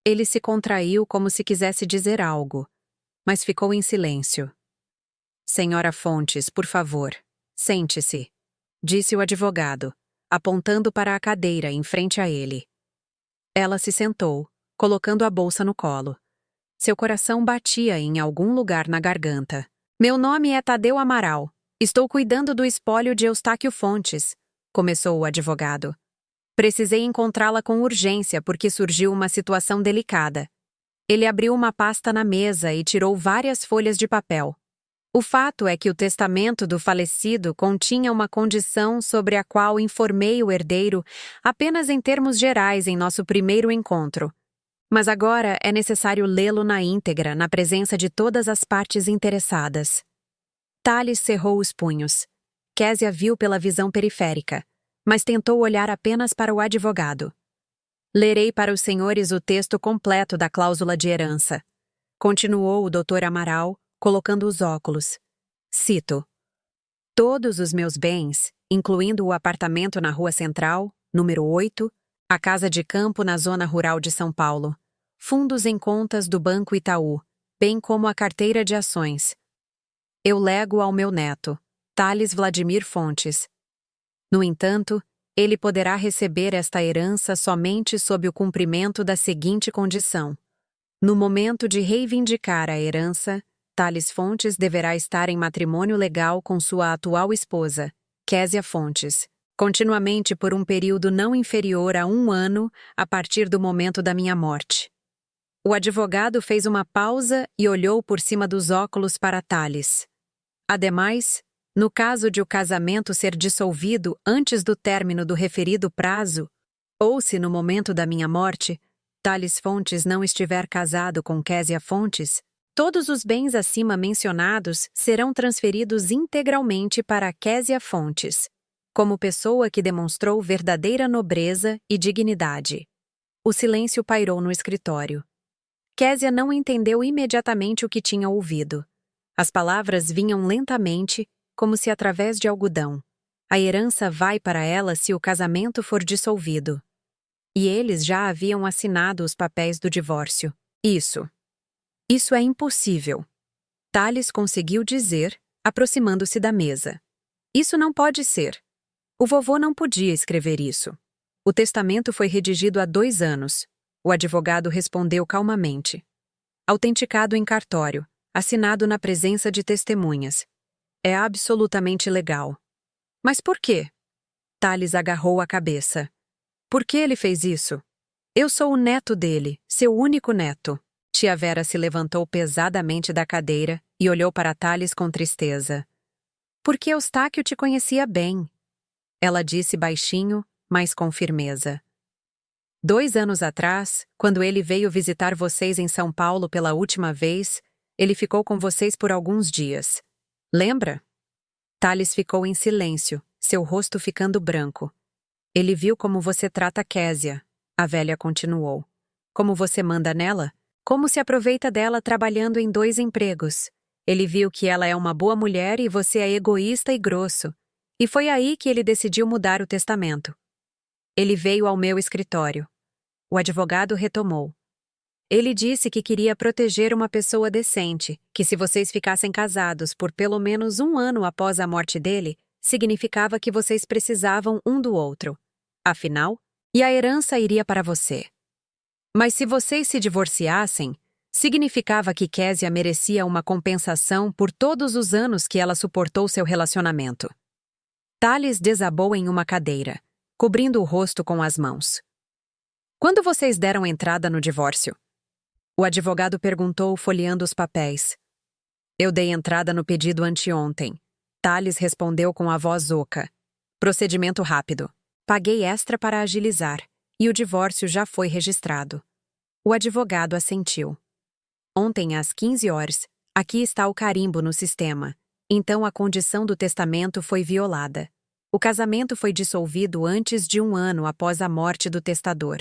ele se contraiu como se quisesse dizer algo, mas ficou em silêncio. Senhora Fontes, por favor, sente-se, disse o advogado, apontando para a cadeira em frente a ele. Ela se sentou, colocando a bolsa no colo. Seu coração batia em algum lugar na garganta. Meu nome é Tadeu Amaral. Estou cuidando do espólio de Eustáquio Fontes. começou o advogado. Precisei encontrá-la com urgência porque surgiu uma situação delicada. Ele abriu uma pasta na mesa e tirou várias folhas de papel. O fato é que o testamento do falecido continha uma condição sobre a qual informei o herdeiro apenas em termos gerais em nosso primeiro encontro. Mas agora é necessário lê-lo na íntegra, na presença de todas as partes interessadas. Tales cerrou os punhos. Késia viu pela visão periférica, mas tentou olhar apenas para o advogado. Lerei para os senhores o texto completo da cláusula de herança. Continuou o Dr. Amaral, colocando os óculos. Cito: todos os meus bens, incluindo o apartamento na Rua Central, número 8, a casa de campo na zona rural de São Paulo, fundos em contas do Banco Itaú, bem como a carteira de ações. Eu lego ao meu neto, Thales Vladimir Fontes. No entanto, ele poderá receber esta herança somente sob o cumprimento da seguinte condição. No momento de reivindicar a herança, Thales Fontes deverá estar em matrimônio legal com sua atual esposa, Késia Fontes, continuamente por um período não inferior a 1 ano a partir do momento da minha morte. O advogado fez uma pausa e olhou por cima dos óculos para Thales. Ademais, no caso de o casamento ser dissolvido antes do término do referido prazo, ou se no momento da minha morte, Thales Fontes não estiver casado com Késia Fontes, todos os bens acima mencionados serão transferidos integralmente para Késia Fontes, como pessoa que demonstrou verdadeira nobreza e dignidade. O silêncio pairou no escritório. Késia não entendeu imediatamente o que tinha ouvido. As palavras vinham lentamente, como se através de algodão. A herança vai para ela se o casamento for dissolvido. E eles já haviam assinado os papéis do divórcio. Isso é impossível. Thales conseguiu dizer, aproximando-se da mesa. Isso não pode ser. O vovô não podia escrever isso. O testamento foi redigido há 2 anos. O advogado respondeu calmamente. Autenticado em cartório, assinado na presença de testemunhas. É absolutamente legal. Mas por quê? Thales agarrou a cabeça. Por que ele fez isso? Eu sou o neto dele, seu único neto. Tia Vera se levantou pesadamente da cadeira e olhou para Thales com tristeza. Porque Eustáquio te conhecia bem. Ela disse baixinho, mas com firmeza. 2 anos atrás, quando ele veio visitar vocês em São Paulo pela última vez, ele ficou com vocês por alguns dias. Lembra? Thales ficou em silêncio, seu rosto ficando branco. Ele viu como você trata Késia, a velha continuou. Como você manda nela? Como se aproveita dela trabalhando em 2 empregos. Ele viu que ela é uma boa mulher e você é egoísta e grosso. E foi aí que ele decidiu mudar o testamento. Ele veio ao meu escritório. O advogado retomou. Ele disse que queria proteger uma pessoa decente, que se vocês ficassem casados por pelo menos 1 ano após a morte dele, significava que vocês precisavam um do outro. Afinal, e a herança iria para você. Mas se vocês se divorciassem, significava que Késia merecia uma compensação por todos os anos que ela suportou seu relacionamento. Thales desabou em uma cadeira, cobrindo o rosto com as mãos. Quando vocês deram entrada no divórcio? O advogado perguntou, folheando os papéis. Eu dei entrada no pedido anteontem. Thales respondeu com a voz oca. Procedimento rápido. Paguei extra para agilizar, e o divórcio já foi registrado. O advogado assentiu. Ontem às 15 horas, aqui está o carimbo no sistema. Então a condição do testamento foi violada. O casamento foi dissolvido antes de 1 ano após a morte do testador.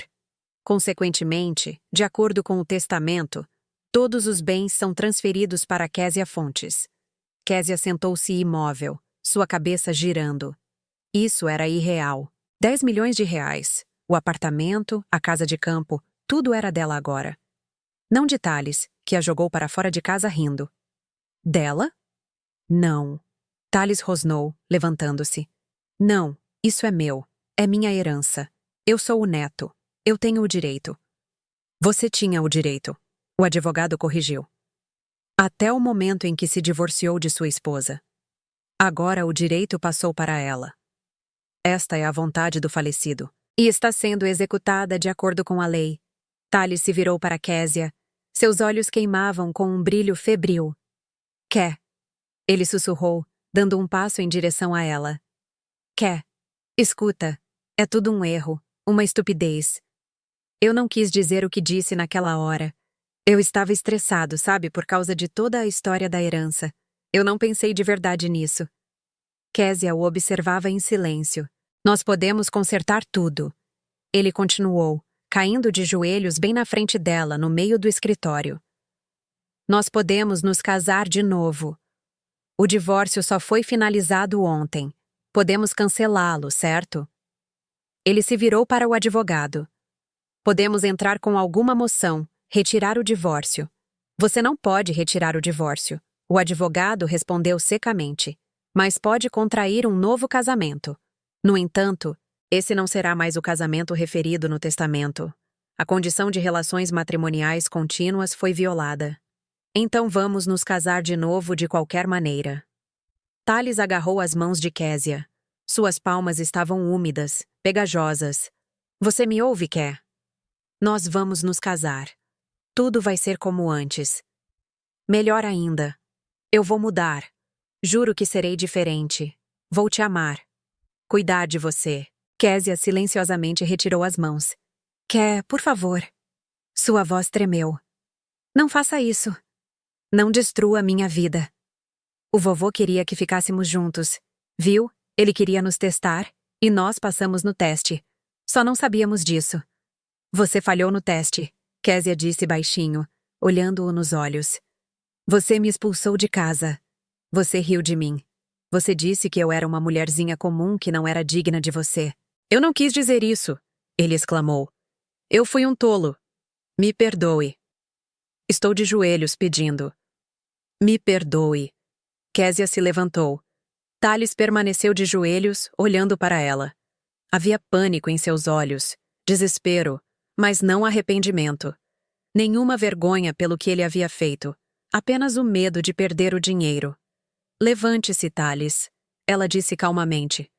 Consequentemente, de acordo com o testamento, todos os bens são transferidos para Késia Fontes. Késia sentou-se imóvel, sua cabeça girando. Isso era irreal. 10 milhões de reais. O apartamento, a casa de campo, tudo era dela agora. Não de Thales, que a jogou para fora de casa rindo. Dela? Não. Thales rosnou, levantando-se. Não, isso é meu. É minha herança. Eu sou o neto. Eu tenho o direito. Você tinha o direito. O advogado corrigiu. Até o momento em que se divorciou de sua esposa. Agora o direito passou para ela. Esta é a vontade do falecido. E está sendo executada de acordo com a lei. Tales se virou para Késia. Seus olhos queimavam com um brilho febril. Quer? Ele sussurrou, dando um passo em direção a ela. Quer? Escuta. É tudo um erro, uma estupidez. Eu não quis dizer o que disse naquela hora. Eu estava estressado, sabe, por causa de toda a história da herança. Eu não pensei de verdade nisso. Késia o observava em silêncio. Nós podemos consertar tudo. Ele continuou, caindo de joelhos bem na frente dela, no meio do escritório. Nós podemos nos casar de novo. O divórcio só foi finalizado ontem. Podemos cancelá-lo, certo? Ele se virou para o advogado. Podemos entrar com alguma moção, retirar o divórcio. Você não pode retirar o divórcio. O advogado respondeu secamente. Mas pode contrair um novo casamento. No entanto, esse não será mais o casamento referido no testamento. A condição de relações matrimoniais contínuas foi violada. Então vamos nos casar de novo de qualquer maneira. Tales agarrou as mãos de Késia. Suas palmas estavam úmidas, pegajosas. Você me ouve, Ké? Nós vamos nos casar. Tudo vai ser como antes. Melhor ainda. Eu vou mudar. Juro que serei diferente. Vou te amar. Cuidar de você. Késia silenciosamente retirou as mãos. Ké, por favor. Sua voz tremeu. Não faça isso. Não destrua minha vida. O vovô queria que ficássemos juntos. Viu? Ele queria nos testar, e nós passamos no teste. Só não sabíamos disso. Você falhou no teste, Késia disse baixinho, olhando-o nos olhos. Você me expulsou de casa. Você riu de mim. Você disse que eu era uma mulherzinha comum que não era digna de você. Eu não quis dizer isso, ele exclamou. Eu fui um tolo. Me perdoe. Estou de joelhos pedindo. Me perdoe. Késia se levantou. Tales permaneceu de joelhos, olhando para ela. Havia pânico em seus olhos, desespero, mas não arrependimento. Nenhuma vergonha pelo que ele havia feito, apenas o medo de perder o dinheiro. Levante-se, Tales, ela disse calmamente.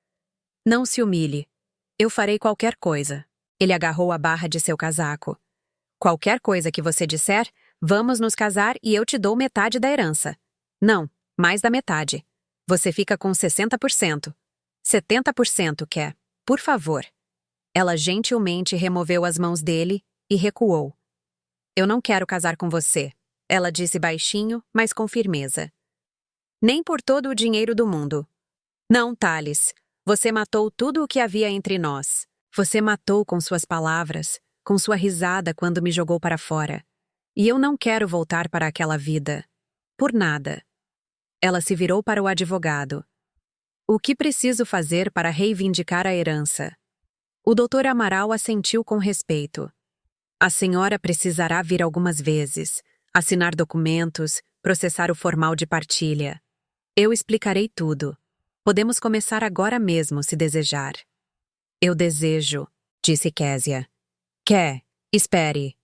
Não se humilhe. Eu farei qualquer coisa. Ele agarrou a barra de seu casaco. Qualquer coisa que você disser, vamos nos casar e eu te dou metade da herança. Não, mais da metade. Você fica com 60%. 70% quer. Por favor. Ela gentilmente removeu as mãos dele e recuou. Eu não quero casar com você, ela disse baixinho, mas com firmeza. Nem por todo o dinheiro do mundo. Não, Tales. Você matou tudo o que havia entre nós. Você matou com suas palavras, com sua risada quando me jogou para fora. E eu não quero voltar para aquela vida. Por nada. Ela se virou para o advogado. O que preciso fazer para reivindicar a herança? O Dr. Amaral assentiu com respeito. A senhora precisará vir algumas vezes, assinar documentos, processar o formal de partilha. Eu explicarei tudo. Podemos começar agora mesmo, se desejar. Eu desejo, disse Késia. Quer? Espere.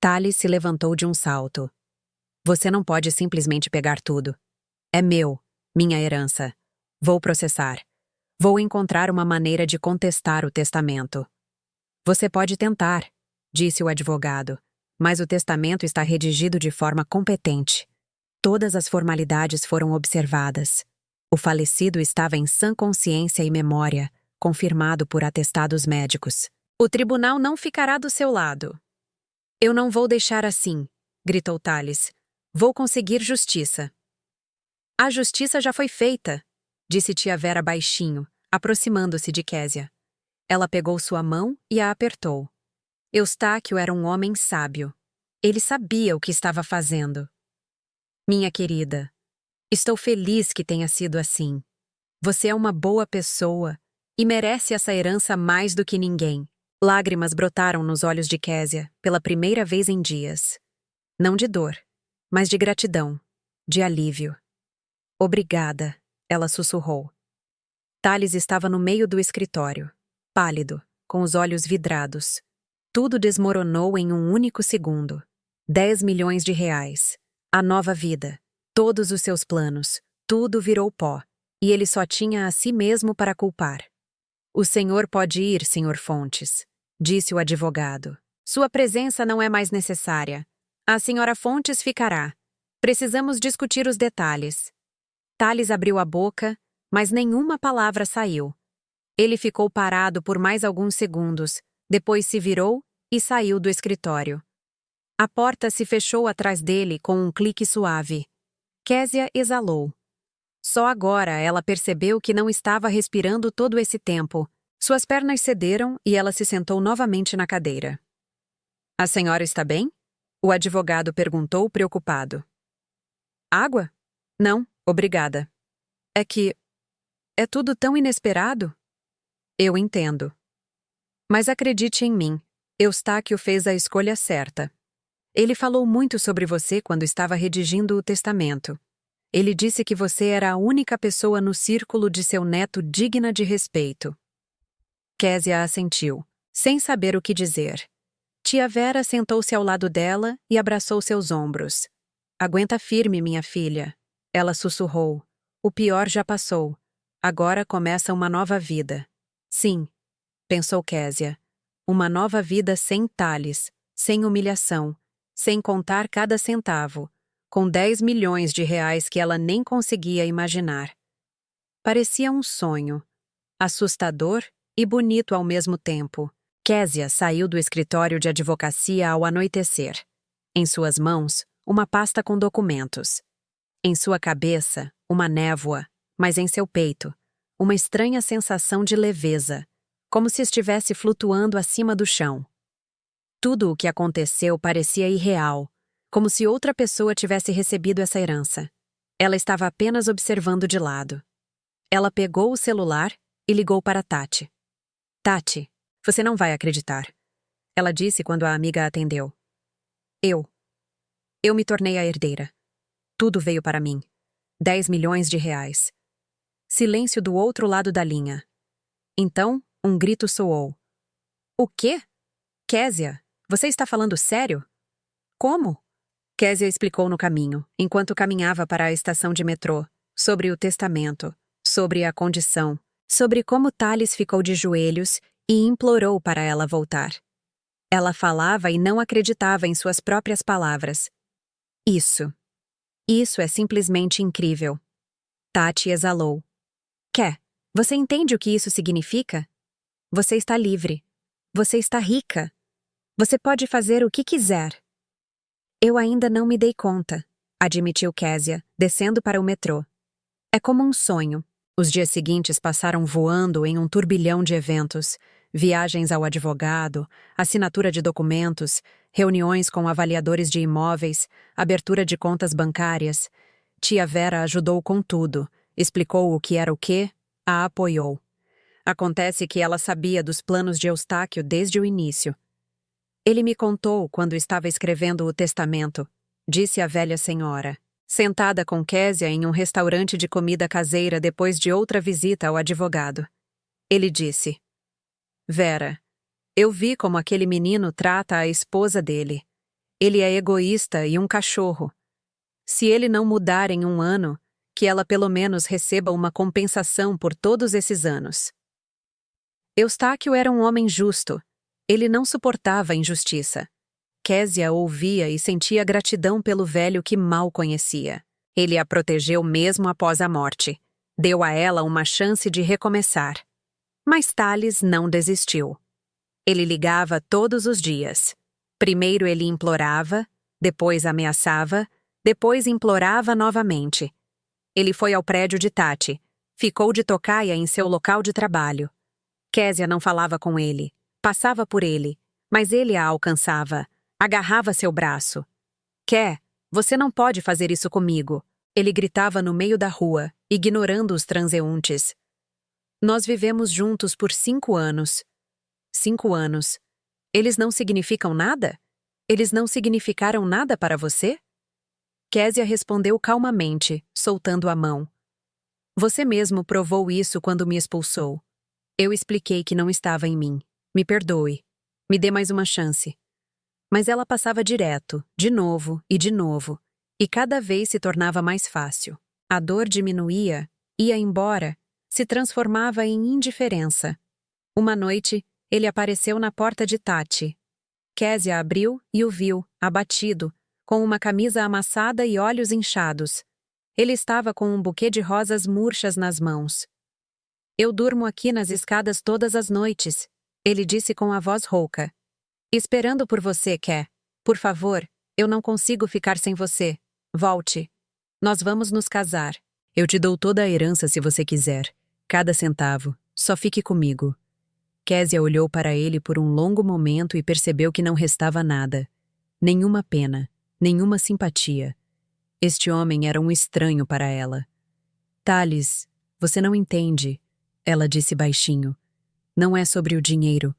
Tales se levantou de um salto. Você não pode simplesmente pegar tudo. É meu, minha herança. Vou processar. Vou encontrar uma maneira de contestar o testamento. Você pode tentar, disse o advogado, mas o testamento está redigido de forma competente. Todas as formalidades foram observadas. O falecido estava em sã consciência e memória, confirmado por atestados médicos. O tribunal não ficará do seu lado. Eu não vou deixar assim, gritou Tales. Vou conseguir justiça. A justiça já foi feita, disse tia Vera baixinho, aproximando-se de Késia. Ela pegou sua mão e a apertou. Eustáquio era um homem sábio. Ele sabia o que estava fazendo. Minha querida, estou feliz que tenha sido assim. Você é uma boa pessoa e merece essa herança mais do que ninguém. Lágrimas brotaram nos olhos de Késia pela primeira vez em dias. Não de dor, mas de gratidão, de alívio. Obrigada, ela sussurrou. Tales estava no meio do escritório, pálido, com os olhos vidrados. Tudo desmoronou em um único segundo. 10 milhões de reais. A nova vida. Todos os seus planos. Tudo virou pó. E ele só tinha a si mesmo para culpar. O senhor pode ir, senhor Fontes, disse o advogado. Sua presença não é mais necessária. A senhora Fontes ficará. Precisamos discutir os detalhes. Tales abriu a boca, mas nenhuma palavra saiu. Ele ficou parado por mais alguns segundos, depois se virou e saiu do escritório. A porta se fechou atrás dele com um clique suave. Késia exalou. Só agora ela percebeu que não estava respirando todo esse tempo. Suas pernas cederam e ela se sentou novamente na cadeira. A senhora está bem? O advogado perguntou preocupado. Água? Não, obrigada. É que... é tudo tão inesperado. Eu entendo. Mas acredite em mim, Eustáquio fez a escolha certa. Ele falou muito sobre você quando estava redigindo o testamento. Ele disse que você era a única pessoa no círculo de seu neto digna de respeito. Késia assentiu, sem saber o que dizer. Tia Vera sentou-se ao lado dela e abraçou seus ombros. Aguenta firme, minha filha. Ela sussurrou. O pior já passou. Agora começa uma nova vida. Sim, pensou Késia. Uma nova vida sem Tales, sem humilhação, sem contar cada centavo, com 10 milhões de reais que ela nem conseguia imaginar. Parecia um sonho, assustador e bonito ao mesmo tempo. Késia saiu do escritório de advocacia ao anoitecer. Em suas mãos, uma pasta com documentos. Em sua cabeça, uma névoa, mas em seu peito, uma estranha sensação de leveza, como se estivesse flutuando acima do chão. Tudo o que aconteceu parecia irreal, como se outra pessoa tivesse recebido essa herança. Ela estava apenas observando de lado. Ela pegou o celular e ligou para Tati. Tati, você não vai acreditar. Ela disse quando a amiga atendeu. Eu me tornei a herdeira. Tudo veio para mim. 10 milhões de reais. Silêncio do outro lado da linha. Então, um grito soou. O quê? Késia, você está falando sério? Como? Késia explicou no caminho, enquanto caminhava para a estação de metrô, sobre o testamento, sobre a condição, sobre como Tales ficou de joelhos e implorou para ela voltar. Ela falava e não acreditava em suas próprias palavras. Isso é simplesmente incrível. Tati exalou. Você entende o que isso significa? Você está livre. Você está rica. Você pode fazer o que quiser. Eu ainda não me dei conta, admitiu Késia, descendo para o metrô. É como um sonho. Os dias seguintes passaram voando em um turbilhão de eventos. Viagens ao advogado, assinatura de documentos, reuniões com avaliadores de imóveis, abertura de contas bancárias. Tia Vera ajudou com tudo, explicou o que era o quê, a apoiou. Acontece que ela sabia dos planos de Eustáquio desde o início. Ele me contou quando estava escrevendo o testamento, disse a velha senhora, sentada com Késia em um restaurante de comida caseira depois de outra visita ao advogado. Ele disse: Vera, eu vi como aquele menino trata a esposa dele. Ele é egoísta e um cachorro. Se ele não mudar em um ano, que ela pelo menos receba uma compensação por todos esses anos. Eustáquio era um homem justo. Ele não suportava a injustiça. Késia ouvia e sentia gratidão pelo velho que mal conhecia. Ele a protegeu mesmo após a morte. Deu a ela uma chance de recomeçar. Mas Tales não desistiu. Ele ligava todos os dias. Primeiro ele implorava, depois ameaçava, depois implorava novamente. Ele foi ao prédio de Tati. Ficou de tocaia em seu local de trabalho. Késia não falava com ele. Passava por ele, mas ele a alcançava. Agarrava seu braço. Você não pode fazer isso comigo. Ele gritava no meio da rua, ignorando os transeuntes. Nós vivemos juntos por 5 anos. 5 anos. Eles não significam nada? Eles não significaram nada para você? Késia respondeu calmamente, soltando a mão. Você mesmo provou isso quando me expulsou. Eu expliquei que não estava em mim. Me perdoe. Me dê mais uma chance. Mas ela passava direto, de novo, e cada vez se tornava mais fácil. A dor diminuía, ia embora, se transformava em indiferença. Uma noite, ele apareceu na porta de Tati. Késia abriu e o viu, abatido, com uma camisa amassada e olhos inchados. Ele estava com um buquê de rosas murchas nas mãos. Eu durmo aqui nas escadas todas as noites, ele disse com a voz rouca. Esperando por você, Ké. Por favor, eu não consigo ficar sem você. Volte. Nós vamos nos casar. Eu te dou toda a herança se você quiser. Cada centavo. Só fique comigo. Késia olhou para ele por um longo momento e percebeu que não restava nada. Nenhuma pena, nenhuma simpatia. Este homem era um estranho para ela. Thales, você não entende, ela disse baixinho. Não é sobre o dinheiro.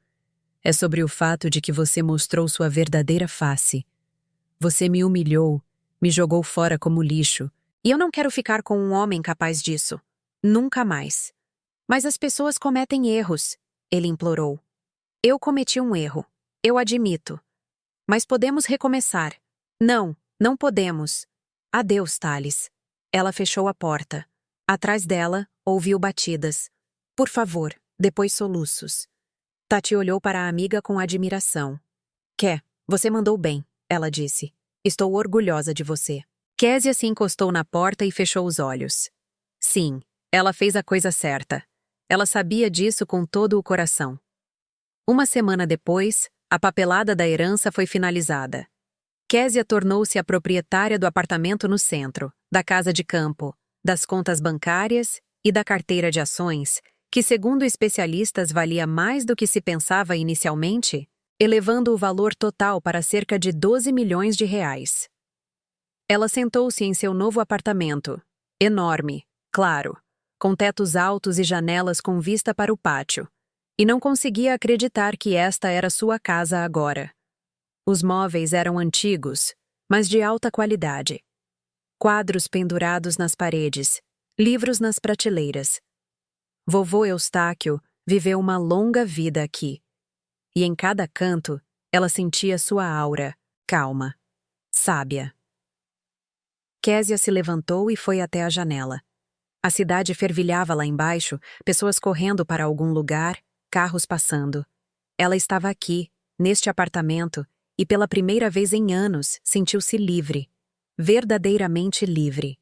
É sobre o fato de que você mostrou sua verdadeira face. Você me humilhou, me jogou fora como lixo, e eu não quero ficar com um homem capaz disso. Nunca mais. Mas as pessoas cometem erros, ele implorou. Eu cometi um erro. Eu admito. Mas podemos recomeçar. Não, não podemos. Adeus, Thales. Ela fechou a porta. Atrás dela, ouviu batidas. Por favor, depois soluços. Tati olhou para a amiga com admiração. Ké, você mandou bem, ela disse. Estou orgulhosa de você. Késia se encostou na porta e fechou os olhos. Sim, ela fez a coisa certa. Ela sabia disso com todo o coração. Uma semana depois, a papelada da herança foi finalizada. Késia tornou-se a proprietária do apartamento no centro, da casa de campo, das contas bancárias e da carteira de ações, que, segundo especialistas, valia mais do que se pensava inicialmente, elevando o valor total para cerca de 12 milhões de reais. Ela sentou-se em seu novo apartamento, enorme, claro, com tetos altos e janelas com vista para o pátio, e não conseguia acreditar que esta era sua casa agora. Os móveis eram antigos, mas de alta qualidade. Quadros pendurados nas paredes, livros nas prateleiras. Vovô Eustáquio viveu uma longa vida aqui. E em cada canto, ela sentia sua aura, calma, sábia. Késia se levantou e foi até a janela. A cidade fervilhava lá embaixo, pessoas correndo para algum lugar, carros passando. Ela estava aqui, neste apartamento, e pela primeira vez em anos sentiu-se livre, verdadeiramente livre.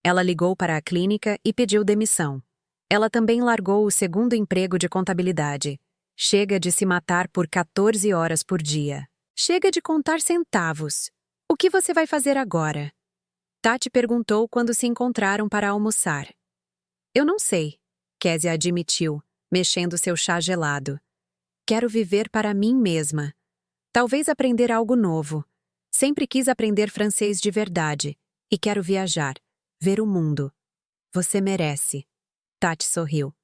Ela ligou para a clínica e pediu demissão. Ela também largou o segundo emprego de contabilidade. Chega de se matar por 14 horas por dia. Chega de contar centavos. O que você vai fazer agora? Tati perguntou quando se encontraram para almoçar. Eu não sei, Késia admitiu, mexendo seu chá gelado. Quero viver para mim mesma. Talvez aprender algo novo. Sempre quis aprender francês de verdade. E quero viajar, ver o mundo. Você merece. Tati sorriu.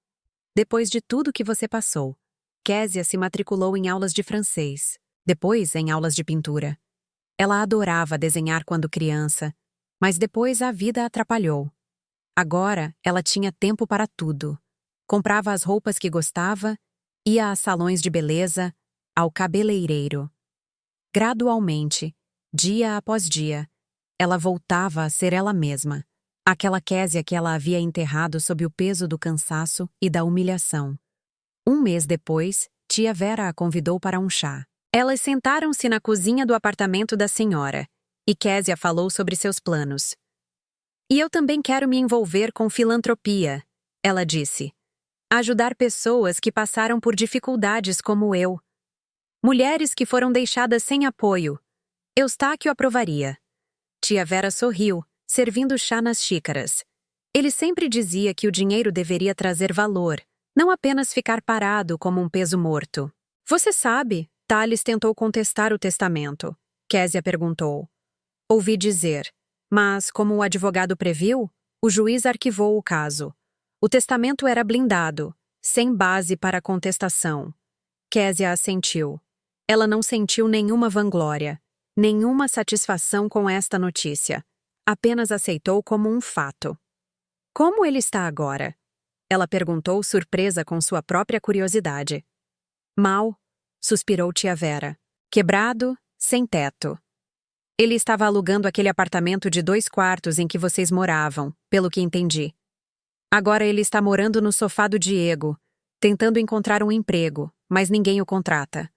Depois de tudo que você passou, Késia se matriculou em aulas de francês, depois em aulas de pintura. Ela adorava desenhar quando criança, mas depois a vida a atrapalhou. Agora, ela tinha tempo para tudo. Comprava as roupas que gostava, ia a salões de beleza, ao cabeleireiro. Gradualmente, dia após dia, ela voltava a ser ela mesma. Aquela Késia que ela havia enterrado sob o peso do cansaço e da humilhação. Um mês depois, tia Vera a convidou para um chá. Elas sentaram-se na cozinha do apartamento da senhora, e Késia falou sobre seus planos. E eu também quero me envolver com filantropia, ela disse. Ajudar pessoas que passaram por dificuldades como eu. Mulheres que foram deixadas sem apoio. Eustáquio aprovaria. Tia Vera sorriu, servindo chá nas xícaras. Ele sempre dizia que o dinheiro deveria trazer valor, não apenas ficar parado como um peso morto. Você sabe, Thales tentou contestar o testamento. Késia perguntou. Ouvi dizer, mas como o advogado previu, o juiz arquivou o caso. O testamento era blindado, sem base para contestação. Késia assentiu. Ela não sentiu nenhuma vanglória, nenhuma satisfação com esta notícia. Apenas aceitou como um fato. Como ele está agora? Ela perguntou, surpresa com sua própria curiosidade. Mal, suspirou tia Vera. Quebrado, sem teto. Ele estava alugando aquele apartamento de 2 quartos em que vocês moravam, pelo que entendi. Agora ele está morando no sofá do Diego, tentando encontrar um emprego, mas ninguém o contrata.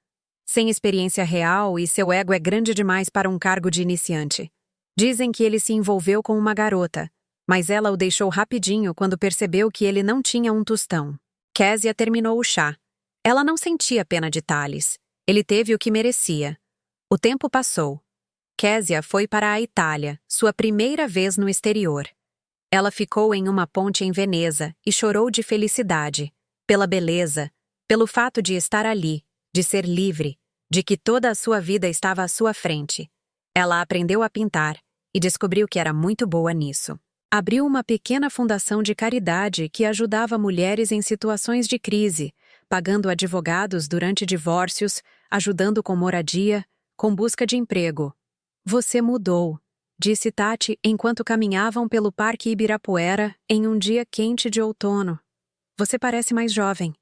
Sem experiência real e seu ego é grande demais para um cargo de iniciante. Dizem que ele se envolveu com uma garota, mas ela o deixou rapidinho quando percebeu que ele não tinha um tostão. Kezia terminou o chá. Ela não sentia pena de Thales. Ele teve o que merecia. O tempo passou. Kezia foi para a Itália, sua primeira vez no exterior. Ela ficou em uma ponte em Veneza e chorou de felicidade, pela beleza, pelo fato de estar ali, de ser livre, de que toda a sua vida estava à sua frente. Ela aprendeu a pintar e descobriu que era muito boa nisso. Abriu uma pequena fundação de caridade que ajudava mulheres em situações de crise, pagando advogados durante divórcios, ajudando com moradia, com busca de emprego. Você mudou, disse Tati enquanto caminhavam pelo Parque Ibirapuera em um dia quente de outono. Você parece mais jovem.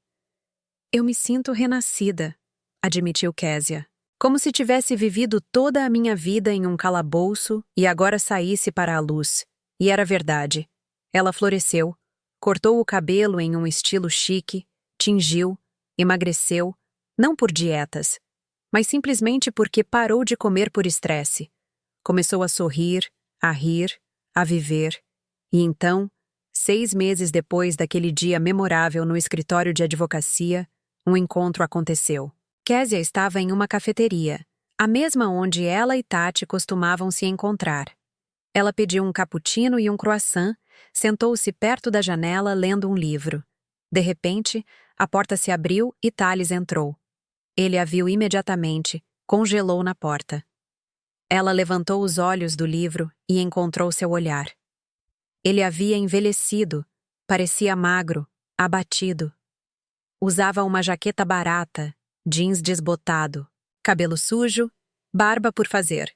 Eu me sinto renascida, admitiu Kezia. Como se tivesse vivido toda a minha vida em um calabouço e agora saísse para a luz. E era verdade. Ela floresceu, cortou o cabelo em um estilo chique, tingiu, emagreceu, não por dietas, mas simplesmente porque parou de comer por estresse. Começou a sorrir, a rir, a viver. E então, 6 meses depois daquele dia memorável no escritório de advocacia, um encontro aconteceu. Kezia estava em uma cafeteria, a mesma onde ela e Tati costumavam se encontrar. Ela pediu um cappuccino e um croissant, sentou-se perto da janela lendo um livro. De repente, a porta se abriu e Thales entrou. Ele a viu imediatamente, congelou na porta. Ela levantou os olhos do livro e encontrou seu olhar. Ele havia envelhecido, parecia magro, abatido. Usava uma jaqueta barata, jeans desbotado, cabelo sujo, barba por fazer.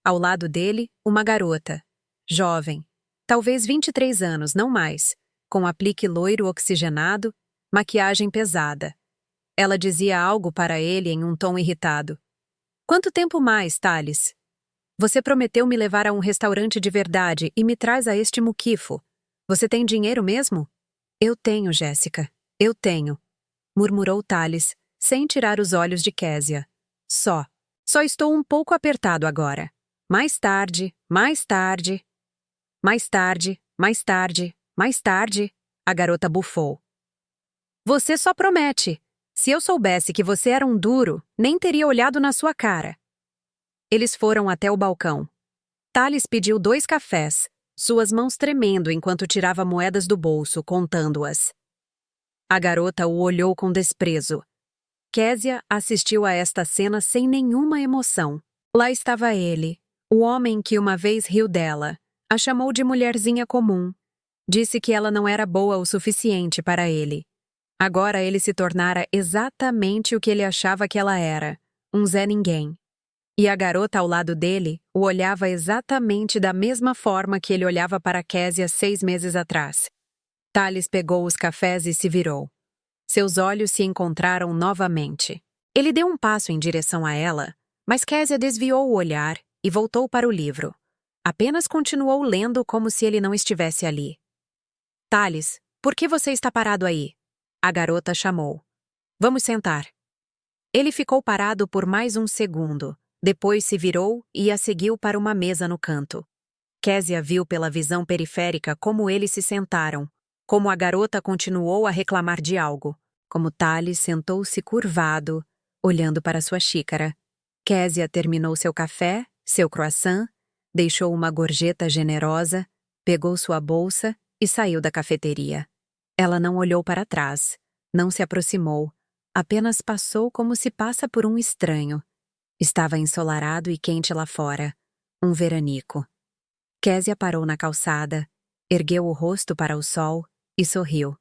Ao lado dele, uma garota, jovem, talvez 23 anos, não mais, com aplique loiro oxigenado, maquiagem pesada. Ela dizia algo para ele em um tom irritado. Quanto tempo mais, Thales? Você prometeu me levar a um restaurante de verdade e me traz a este muquifo. Você tem dinheiro mesmo? Eu tenho, Jéssica, eu tenho, murmurou Thales, sem tirar os olhos de Kezia. Só estou um pouco apertado agora. Mais tarde, mais tarde. Mais tarde, mais tarde, mais tarde, a garota bufou. Você só promete. Se eu soubesse que você era um duro, nem teria olhado na sua cara. Eles foram até o balcão. Thales pediu 2 cafés, suas mãos tremendo enquanto tirava moedas do bolso, contando-as. A garota o olhou com desprezo. Kezia assistiu a esta cena sem nenhuma emoção. Lá estava ele, o homem que uma vez riu dela, a chamou de mulherzinha comum. Disse que ela não era boa o suficiente para ele. Agora ele se tornara exatamente o que ele achava que ela era, um Zé Ninguém. E a garota ao lado dele o olhava exatamente da mesma forma que ele olhava para Kezia 6 meses atrás. Thales pegou os cafés e se virou. Seus olhos se encontraram novamente. Ele deu um passo em direção a ela, mas Kezia desviou o olhar e voltou para o livro. Apenas continuou lendo como se ele não estivesse ali. Thales, por que você está parado aí? A garota chamou. Vamos sentar. Ele ficou parado por mais um segundo, depois se virou e a seguiu para uma mesa no canto. Kezia viu pela visão periférica como eles se sentaram, como a garota continuou a reclamar de algo, como Thales sentou-se curvado, olhando para sua xícara. Kezia terminou seu café, seu croissant, deixou uma gorjeta generosa, pegou sua bolsa e saiu da cafeteria. Ela não olhou para trás, não se aproximou, apenas passou como se passa por um estranho. Estava ensolarado e quente lá fora, um veranico. Kezia parou na calçada, ergueu o rosto para o sol e sorriu.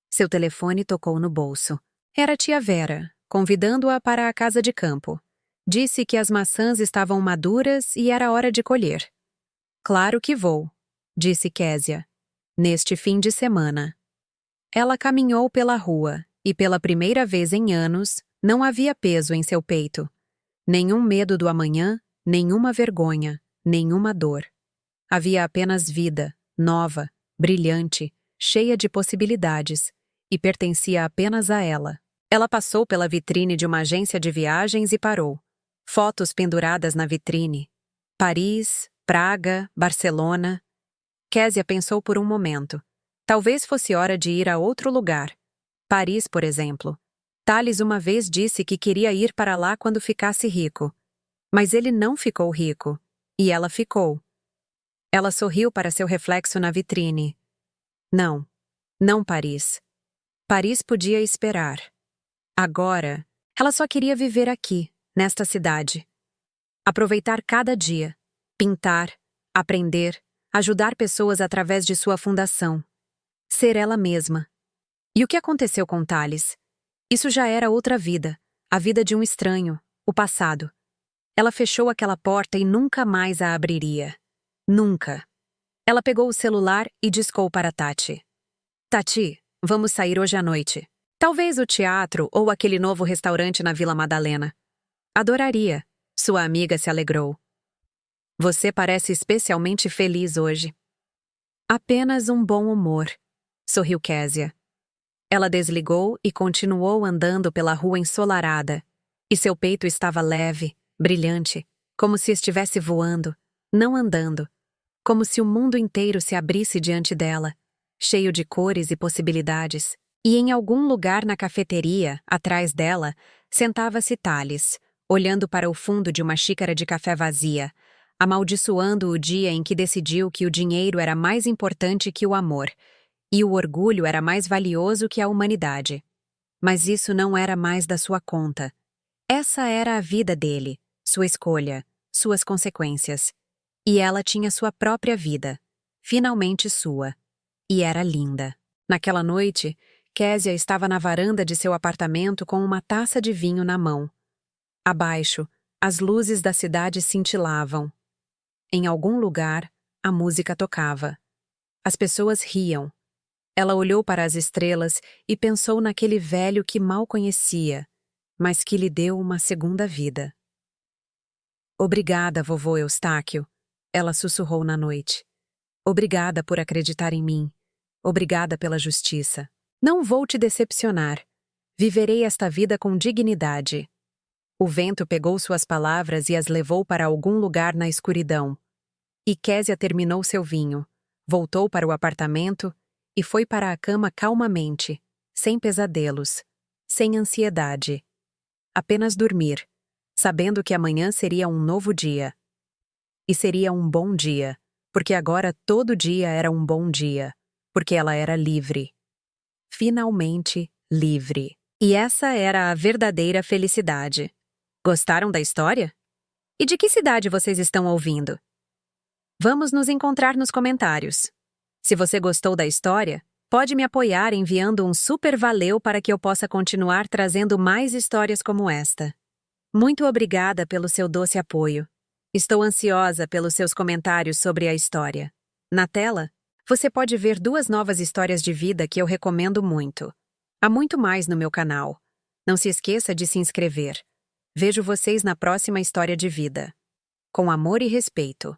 Seu telefone tocou no bolso. Era a tia Vera, convidando-a para a casa de campo. Disse que as maçãs estavam maduras e era hora de colher. Claro que vou, disse Kezia. Neste fim de semana. Ela caminhou pela rua e pela primeira vez em anos não havia peso em seu peito. Nenhum medo do amanhã, nenhuma vergonha, nenhuma dor. Havia apenas vida, nova, brilhante, cheia de possibilidades, e pertencia apenas a ela. Ela passou pela vitrine de uma agência de viagens e parou. Fotos penduradas na vitrine. Paris, Praga, Barcelona. Késia pensou por um momento. Talvez fosse hora de ir a outro lugar. Paris, por exemplo. Thales uma vez disse que queria ir para lá quando ficasse rico. Mas ele não ficou rico. E ela ficou. Ela sorriu para seu reflexo na vitrine. Não. Não Paris. Paris podia esperar. Agora, ela só queria viver aqui, nesta cidade. Aproveitar cada dia. Pintar, aprender, ajudar pessoas através de sua fundação. Ser ela mesma. E o que aconteceu com Thales? Isso já era outra vida, a vida de um estranho, o passado. Ela fechou aquela porta e nunca mais a abriria. Nunca. Ela pegou o celular e discou para Tati. Tati, vamos sair hoje à noite. Talvez o teatro ou aquele novo restaurante na Vila Madalena. Adoraria. Sua amiga se alegrou. Você parece especialmente feliz hoje. Apenas um bom humor, sorriu Késia. Ela desligou e continuou andando pela rua ensolarada, e seu peito estava leve, brilhante, como se estivesse voando, não andando, como se o mundo inteiro se abrisse diante dela, cheio de cores e possibilidades. E em algum lugar na cafeteria, atrás dela, sentava-se Thales, olhando para o fundo de uma xícara de café vazia, amaldiçoando o dia em que decidiu que o dinheiro era mais importante que o amor, e o orgulho era mais valioso que a humanidade. Mas isso não era mais da sua conta. Essa era a vida dele, sua escolha, suas consequências. E ela tinha sua própria vida, finalmente sua. E era linda. Naquela noite, Késia estava na varanda de seu apartamento com uma taça de vinho na mão. Abaixo, as luzes da cidade cintilavam. Em algum lugar, a música tocava. As pessoas riam. Ela olhou para as estrelas e pensou naquele velho que mal conhecia, mas que lhe deu uma segunda vida. Obrigada, vovô Eustáquio, ela sussurrou na noite. Obrigada por acreditar em mim. Obrigada pela justiça. Não vou te decepcionar. Viverei esta vida com dignidade. O vento pegou suas palavras e as levou para algum lugar na escuridão. E Késia terminou seu vinho, voltou para o apartamento e foi para a cama calmamente, sem pesadelos, sem ansiedade. Apenas dormir, sabendo que amanhã seria um novo dia. E seria um bom dia, porque agora todo dia era um bom dia, porque ela era livre. Finalmente livre. E essa era a verdadeira felicidade. Gostaram da história? E de que cidade vocês estão ouvindo? Vamos nos encontrar nos comentários. Se você gostou da história, pode me apoiar enviando um super valeu para que eu possa continuar trazendo mais histórias como esta. Muito obrigada pelo seu doce apoio. Estou ansiosa pelos seus comentários sobre a história. Na tela, você pode ver 2 novas histórias de vida que eu recomendo muito. Há muito mais no meu canal. Não se esqueça de se inscrever. Vejo vocês na próxima história de vida. Com amor e respeito.